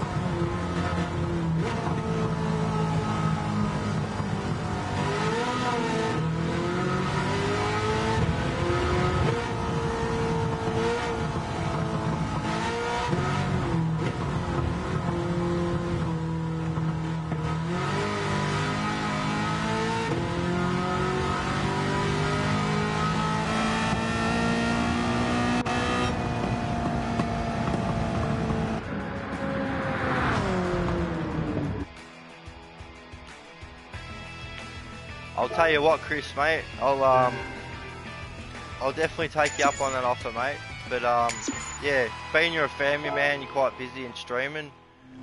[SPEAKER 1] I'll tell you what, Chris, mate. I'll definitely take you up on that offer, mate. But yeah, being you're a family man, you're quite busy and streaming,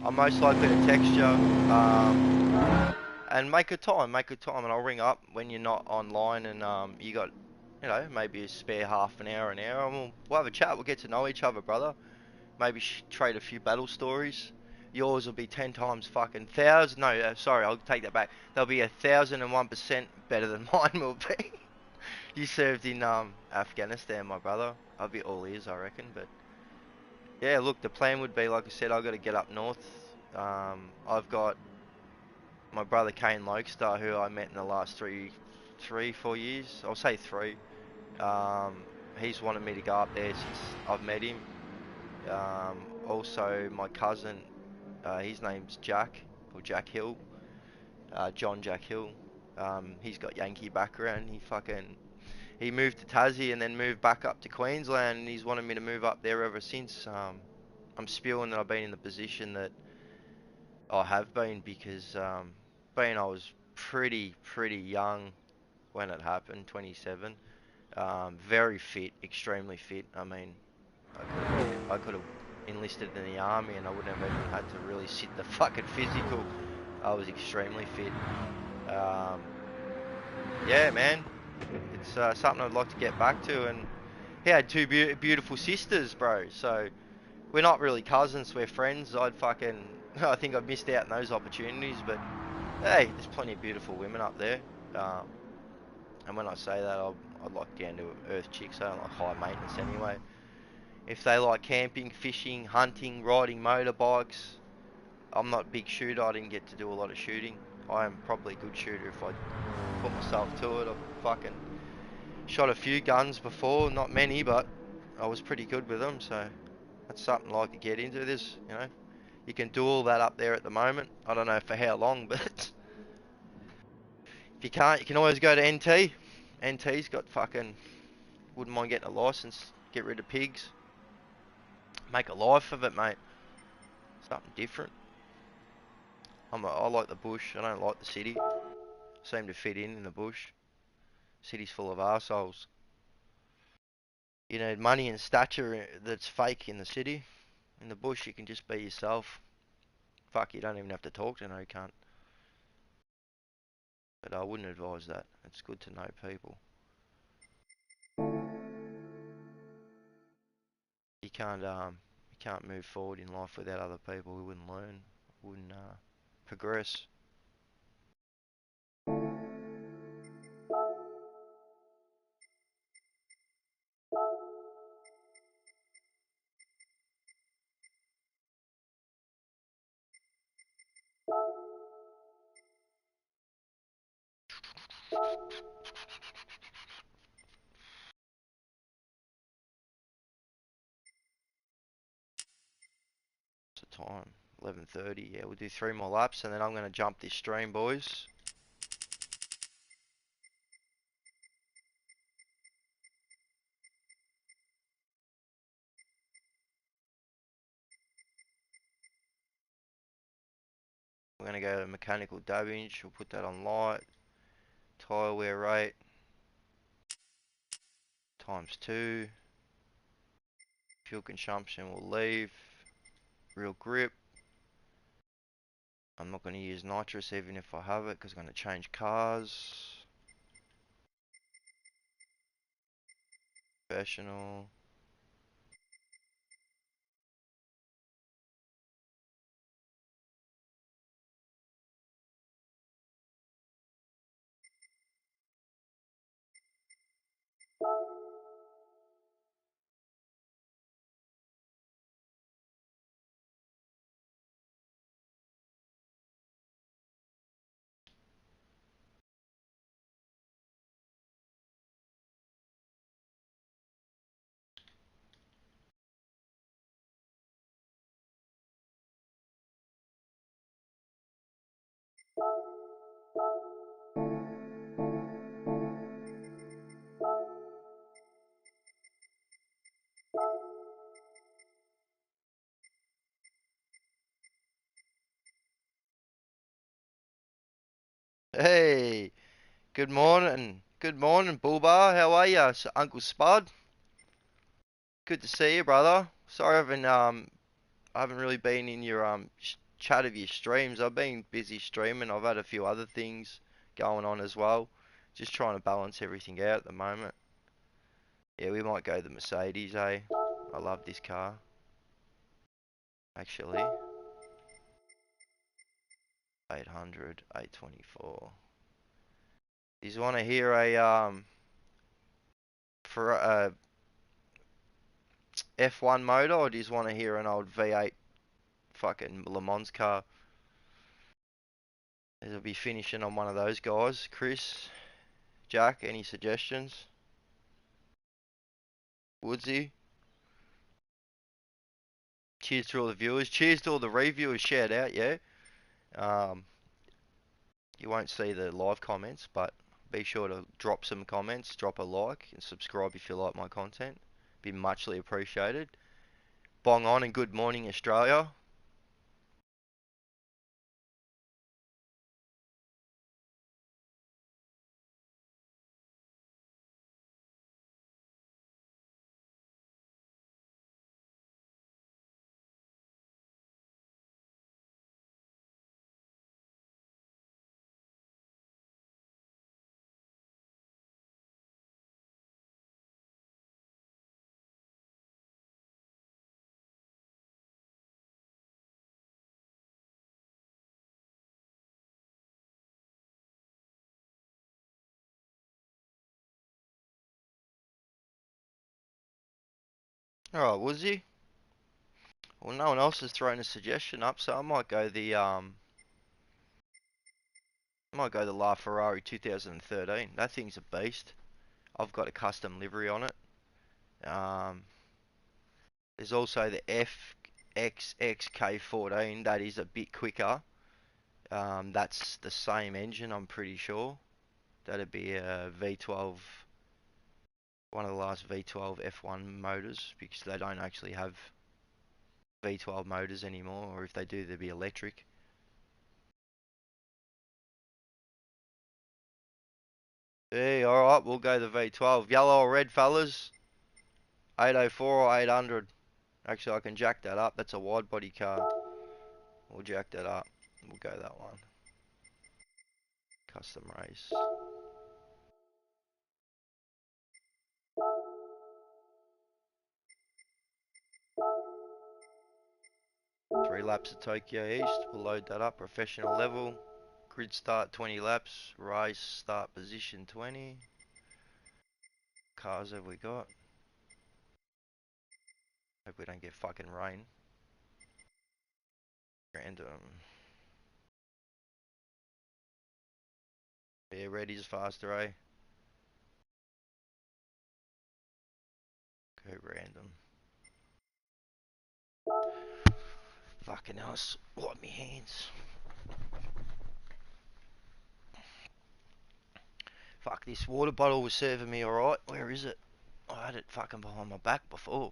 [SPEAKER 1] I'm most likely to text you and make a time, and I'll ring up when you're not online and you got, you know, maybe a spare half an hour, and we'll have a chat. We'll get to know each other, brother. Maybe trade a few battle stories. Yours will be 10 times fucking thousand. No, sorry, I'll take that back. They'll be 1,001% better than mine will be. You served in Afghanistan, my brother. I'll be all ears, I reckon. But yeah, look, the plan would be, like I said, I've got to get up north. I've got my brother Kane Lokestar, who I met in the last 4 years. I'll say 3. He's wanted me to go up there since I've met him. Also, my cousin, his name's Jack, or Jack Hill, John Jack Hill. He's got Yankee background. He moved to Tassie and then moved back up to Queensland, and he's wanted me to move up there ever since. I'm spewing that I've been in the position that I have been because being I was pretty young when it happened, 27. Very fit, extremely fit. I mean, I could have enlisted in the army and I wouldn't have even had to really sit the fucking physical. I was extremely fit. Yeah, man, it's something I'd like to get back to. And he had 2 beautiful sisters, bro. So we're not really cousins, we're friends. I think I've missed out on those opportunities, but hey, there's plenty of beautiful women up there. And when I say that, I'd like down to earth chicks. I don't like high maintenance anyway. If they like camping, fishing, hunting, riding motorbikes, I'm not a big shooter. I didn't get to do a lot of shooting. I am probably a good shooter if I put myself to it. I've fucking shot a few guns before, not many, but I was pretty good with them. So that's something I like to get into. You can do all that up there at the moment. I don't know for how long, but if you can't, you can always go to NT. NT's got fucking, wouldn't mind getting a license, get rid of pigs, make a life of it, mate. Something different. I like the bush. I don't like the city. Seem to fit in the bush. City's full of arseholes. You need money and stature that's fake in the city. In the bush, you can just be yourself. Fuck, you don't even have to talk to no cunt. But I wouldn't advise that. It's good to know people. You can't move forward in life without other people. We wouldn't learn, wouldn't progress. What's the time? 11:30. Yeah, we'll do 3 more laps and then I'm gonna jump this stream, boys. We're gonna go to mechanical damage. We'll put that on light. Tire wear rate ×2. Fuel consumption will leave. Real grip. I'm not going to use nitrous even if I have it because I'm going to change cars. Professional. Hey, good morning. Good morning, Bullbar. How are ya, Uncle Spud? Good to see you, brother. Sorry I haven't really been in your chat of your streams. I've been busy streaming. I've had a few other things going on as well. Just trying to balance everything out at the moment. Yeah, we might go the Mercedes, eh? I love this car. Actually, 800, 824. Do you want to hear a for a F1 motor, or do you want to hear an old V8 fucking Le Mans car? It'll be finishing on one of those guys. Chris, Jack, any suggestions? Woodsy? Cheers to all the viewers. Cheers to all the reviewers. Shout out, yeah. Um, you won't see the live comments, but be sure to drop some comments, drop a like, and subscribe if you like my content. Be muchly appreciated. Bong on and good morning, Australia. Alright, Woodsy. Well, no one else has thrown a suggestion up, so I might go the LaFerrari 2013. That thing's a beast. I've got a custom livery on it. There's also the FXXK14. That is a bit quicker. That's the same engine, I'm pretty sure. That'd be a V12, one of the last V12 F1 motors, because they don't actually have V12 motors anymore, or if they do, they'd be electric. Hey, alright, we'll go the V12. Yellow or red, fellas? 804 or 800? Actually, I can jack that up. That's a wide body car. We'll jack that up. We'll go that one. Custom race. Three laps of Tokyo East. We'll load that up. Professional level. Grid start 20 laps. Race start position 20. Cars have we got? Hope we don't get fucking rain. Random. Yeah, Reddy's faster, eh? Go random. Fucking hell, wipe me hands. Fuck, this water bottle was serving me alright. Where is it? I had it fucking behind my back before.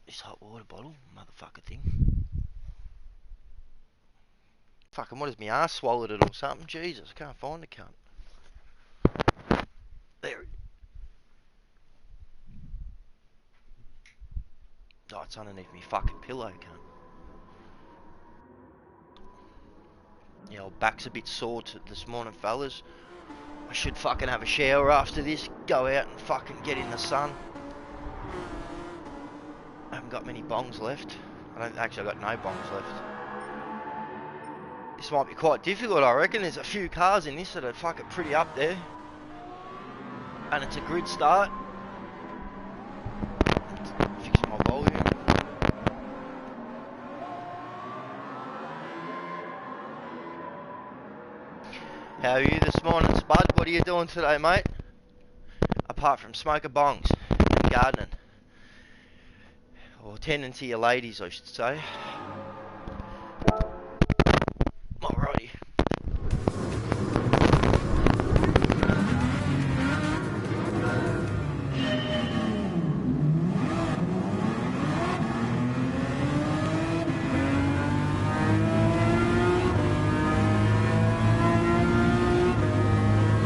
[SPEAKER 1] This hot water bottle, motherfucker thing. Fucking, what is me ass swallowed it or something? Jesus, I can't find the cunt. There it. Oh, it's underneath me fucking pillow, cunt. Yeah, old back's a bit sore this morning, fellas. I should fucking have a shower after this, go out and fucking get in the sun. I haven't got many bongs left. I got no bongs left. This might be quite difficult, I reckon. There's a few cars in this that are fucking pretty up there. And it's a grid start. Fix my volume. How are you this morning, Spud? What are you doing today, mate? Apart from smoking bongs and gardening. Or tending to your ladies, I should say. Alrighty.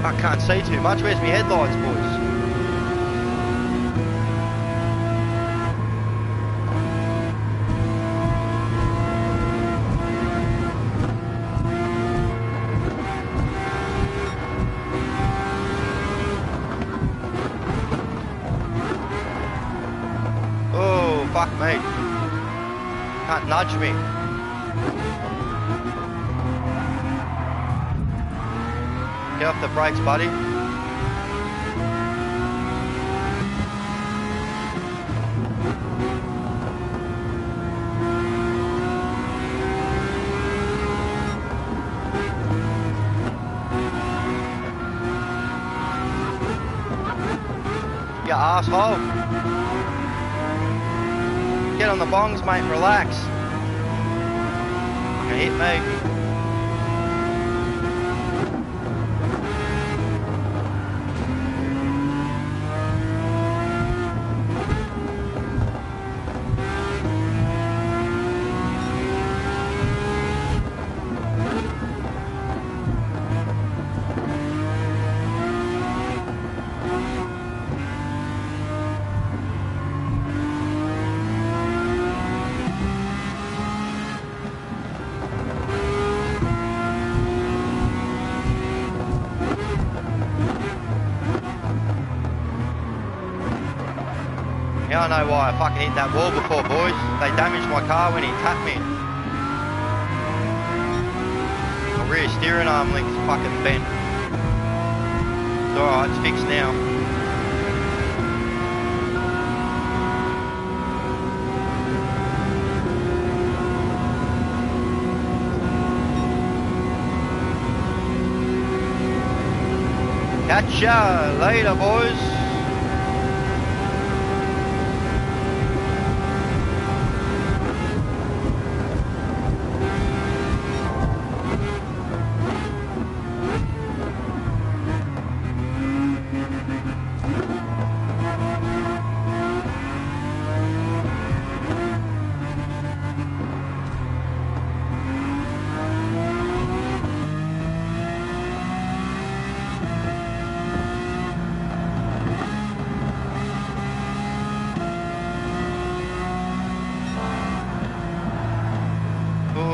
[SPEAKER 1] I can't see too much. Where's my headlights, boys? fuck me. Can't nudge me. Get off the brakes, buddy. You asshole. Get on the bongs, mate, and relax. You hit me. Now I know why I fucking hit that wall before, boys. They damaged my car when he tapped me. My rear steering arm link's fucking bent. It's alright, it's fixed now. Catch ya later, boys.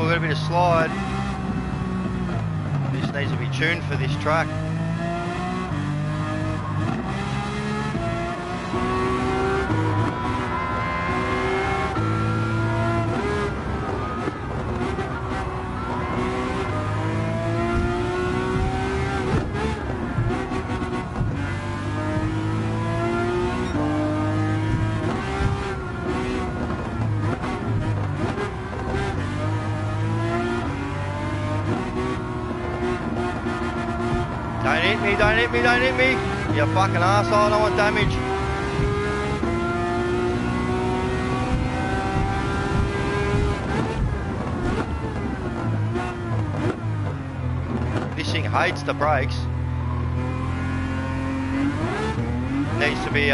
[SPEAKER 1] A bit of slide. This needs to be tuned for this track. Don't hit me, don't hit me, don't hit me. You fucking arsehole, I don't want damage. This thing hates the brakes. Needs to be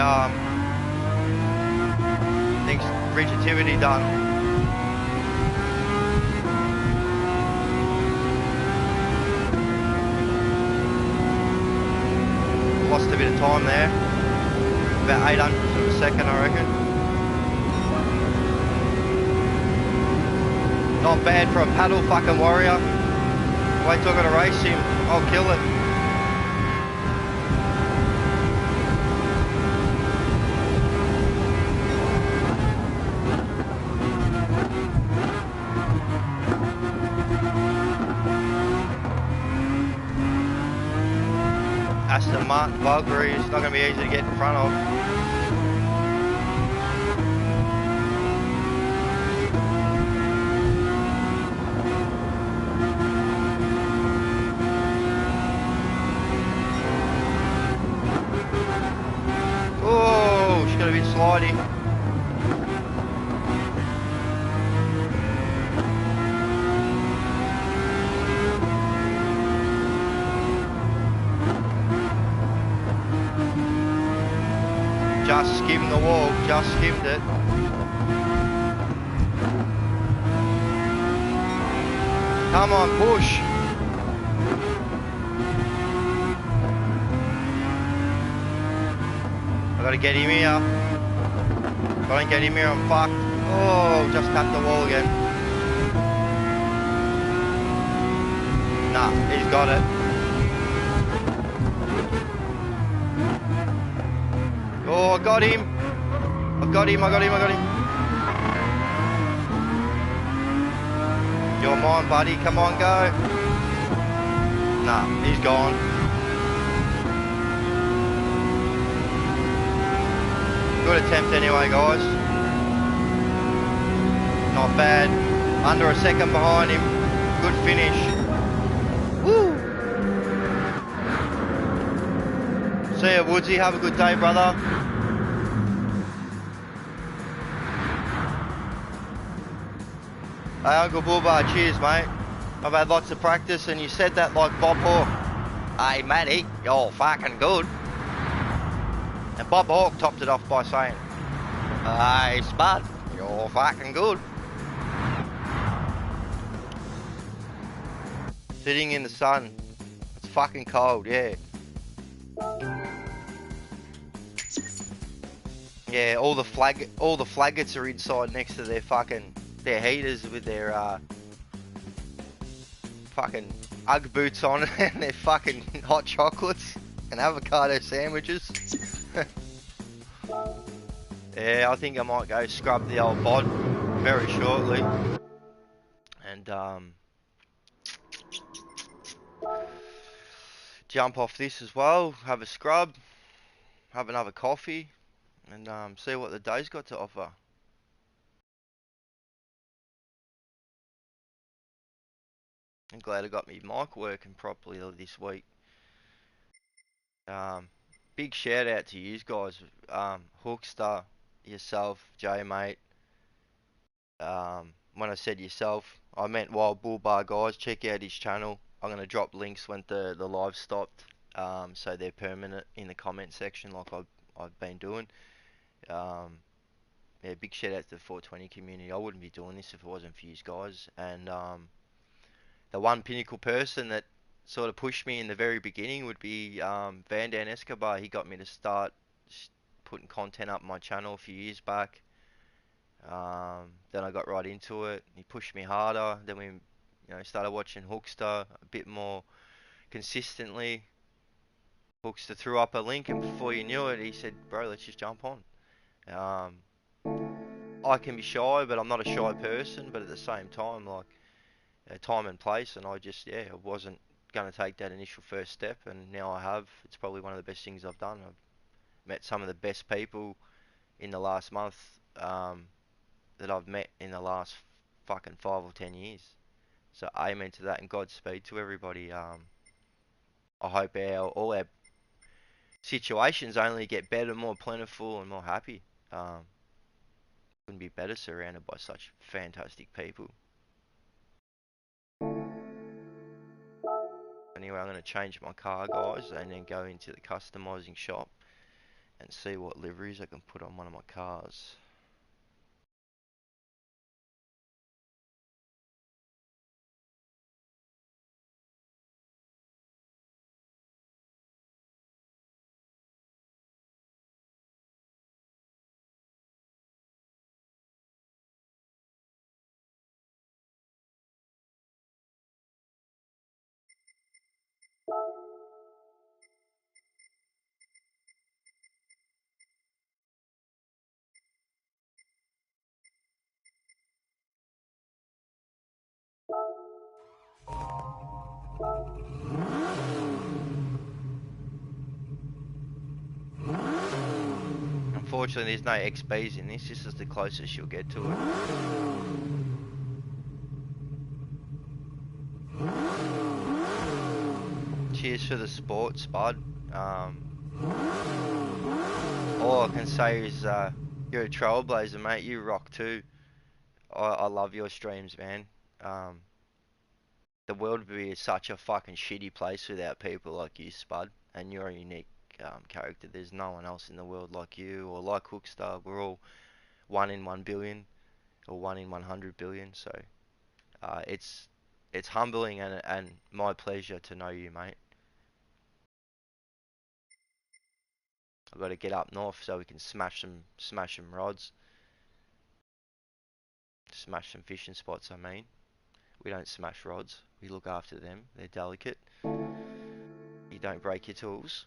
[SPEAKER 1] things rigidity done. Lost a bit of time there, about 800 of a second I reckon. Not bad for a paddle fucking warrior. Wait till I gotta race him, I'll kill it. Aston Martin Valkyrie is not going to be easy to get in front of. Oh, she's got a bit slidey. Just skimmed the wall, just skimmed it. Come on, push. I gotta get him here. If I don't get him here, I'm fucked. Oh, just tapped the wall again. Nah, he's got it. Oh, I got him. I got him. You're mine, buddy. Come on, go. Nah, he's gone. Good attempt anyway, guys. Not bad. Under a second behind him. Good finish. Woo! See ya, Woodsy. Have a good day, brother. Hey, Uncle Bullbar, cheers, mate. I've had lots of practice, and you said that like Bob Hawke. Hey, Matty, you're fucking good. And Bob Hawke topped it off by saying, hey, Spud, you're fucking good. Sitting in the sun. It's fucking cold, yeah. Yeah, all the flaggets are inside next to their heaters with their fucking Ugg boots on and their fucking hot chocolates and avocado sandwiches. Yeah, I think I might go scrub the old bod very shortly. And jump off this as well, have a scrub, have another coffee, and see what the day's got to offer. I'm glad I got my mic working properly this week. Big shout out to you guys, Hookster, yourself, Jay mate. When I said yourself, I meant Wild Bull Bar guys. Check out his channel. I'm gonna drop links when the live stopped, so they're permanent in the comment section, like I've been doing. Yeah, big shout out to the 420 community. I wouldn't be doing this if it wasn't for you guys. And the one pinnacle person that sort of pushed me in the very beginning would be Van Dan Escobar. He got me to start putting content up on my channel a few years back. Then I got right into it. He pushed me harder. Then we, started watching Hookster a bit more consistently. Hookster threw up a link, and before you knew it, he said, "Bro, let's just jump on." I can be shy, but I'm not a shy person. But at the same time, like time and place, and I wasn't going to take that initial first step, and now I have. It's probably one of the best things I've done. I've met some of the best people in the last month that I've met in the last fucking 5 or 10 years. So amen to that, and Godspeed to everybody. I hope all our situations only get better, more plentiful, and more happy. Couldn't be better surrounded by such fantastic people. Anyway, I'm going to change my car, guys, and then go into the customizing shop and see what liveries I can put on one of my cars. Unfortunately, there's no XBs in this. This is the closest you'll get to it. Cheers for the sport, Spud. All I can say is you're a trailblazer, mate. You rock too. I love your streams, man. The world would be such a fucking shitty place without people like you, Spud. And you're a unique character. There's no one else in the world like you or like Hookster. We're all 1 in 1 billion or 1 in 100 billion. So it's humbling and my pleasure to know you, mate. I've got to get up north so we can smash some rods. Smash some fishing spots, I mean. We don't smash rods. We look after them. They're delicate. You don't break your tools.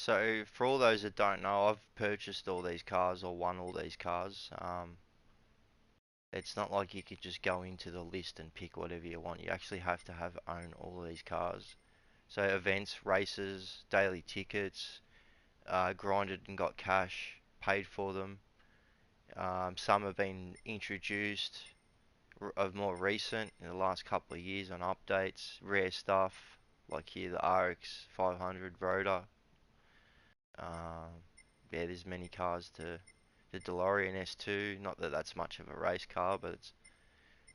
[SPEAKER 1] So for all those that don't know, I've purchased all these cars or won all these cars. It's not like you could just go into the list and pick whatever you want. You actually have to have own all of these cars. So events, races, daily tickets, grinded and got cash, paid for them. Some have been introduced of more recent in the last couple of years on updates, rare stuff like here the RX 500 Rotor. Um, yeah, there's many cars to the DeLorean S2. Not that that's much of a race car, but it's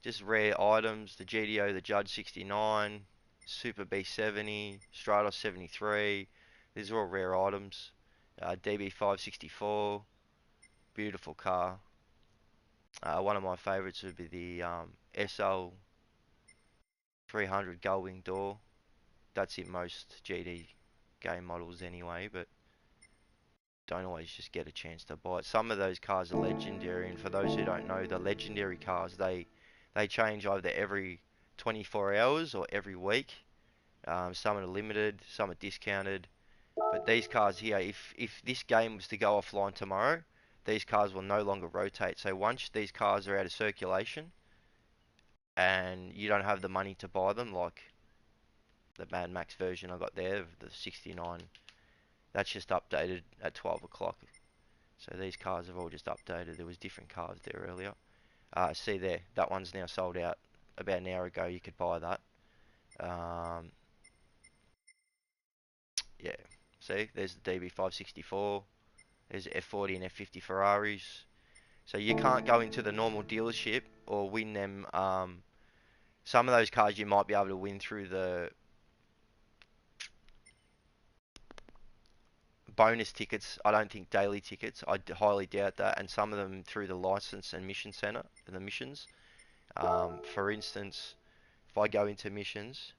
[SPEAKER 1] just rare items. The GTO, the Judge 69, Super B70, Stratos 73. These are all rare items. DB 564, beautiful car. One of my favourites would be the SL 300 Gullwing door. That's in most GT game models anyway, but don't always just get a chance to buy it. Some of those cars are legendary, and for those who don't know, the legendary cars they change either every 24 hours or every week. Some are limited, some are discounted. But these cars here, if this game was to go offline tomorrow, these cars will no longer rotate. So once these cars are out of circulation and you don't have the money to buy them, like the Mad Max version I got there, the 69, that's just updated at 12 o'clock. So these cars have all just updated. There was different cars there earlier. See there, that one's now sold out. About an hour ago, you could buy that. Um, yeah. See, there's the DB564. There's F40 and F50 Ferraris. So you can't go into the normal dealership or win them. Some of those cars you might be able to win through the bonus tickets. I don't think daily tickets. I highly doubt that. And some of them through the license and mission center, the missions. For instance, if I go into missions,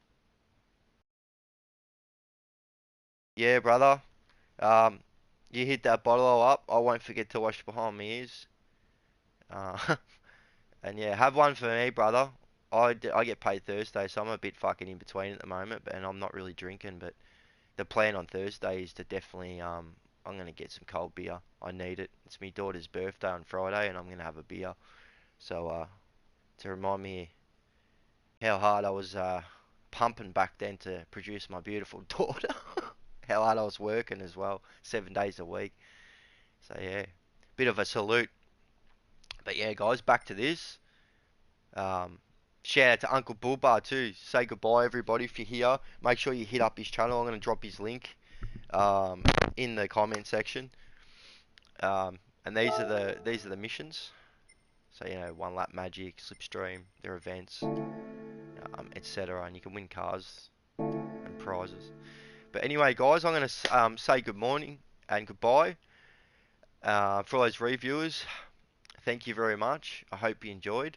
[SPEAKER 1] yeah, brother. Um, you hit that bottle up. I won't forget to wash behind my ears. Uh, and yeah, have one for me, brother. I get paid Thursday, so I'm a bit fucking in between at the moment, and I'm not really drinking. But the plan on Thursday is to definitely I'm gonna get some cold beer. I need it. It's my daughter's birthday on Friday, and I'm gonna have a beer. So to remind me how hard I was pumping back then to produce my beautiful daughter. How hard I was working as well, 7 days a week. So yeah, bit of a salute. But yeah, guys, back to this. Um, Shout out to Uncle Bullbar too. Say goodbye, everybody, if you're here. Make sure you hit up his channel. I'm gonna drop his link um, in the comment section. And these are the missions. So one lap magic, slipstream, their events, etc. And you can win cars and prizes. But anyway, guys, I'm gonna say good morning and goodbye for all those reviewers. Thank you very much. I hope you enjoyed.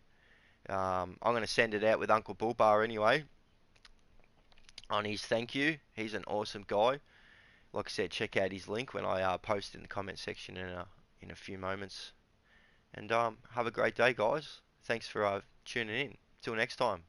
[SPEAKER 1] I'm going to send it out with Uncle Bullbar anyway on his thank you. He's an awesome guy. Like I said, check out his link when I post in the comment section in a few moments. And have a great day, guys. Thanks for tuning in. Till next time.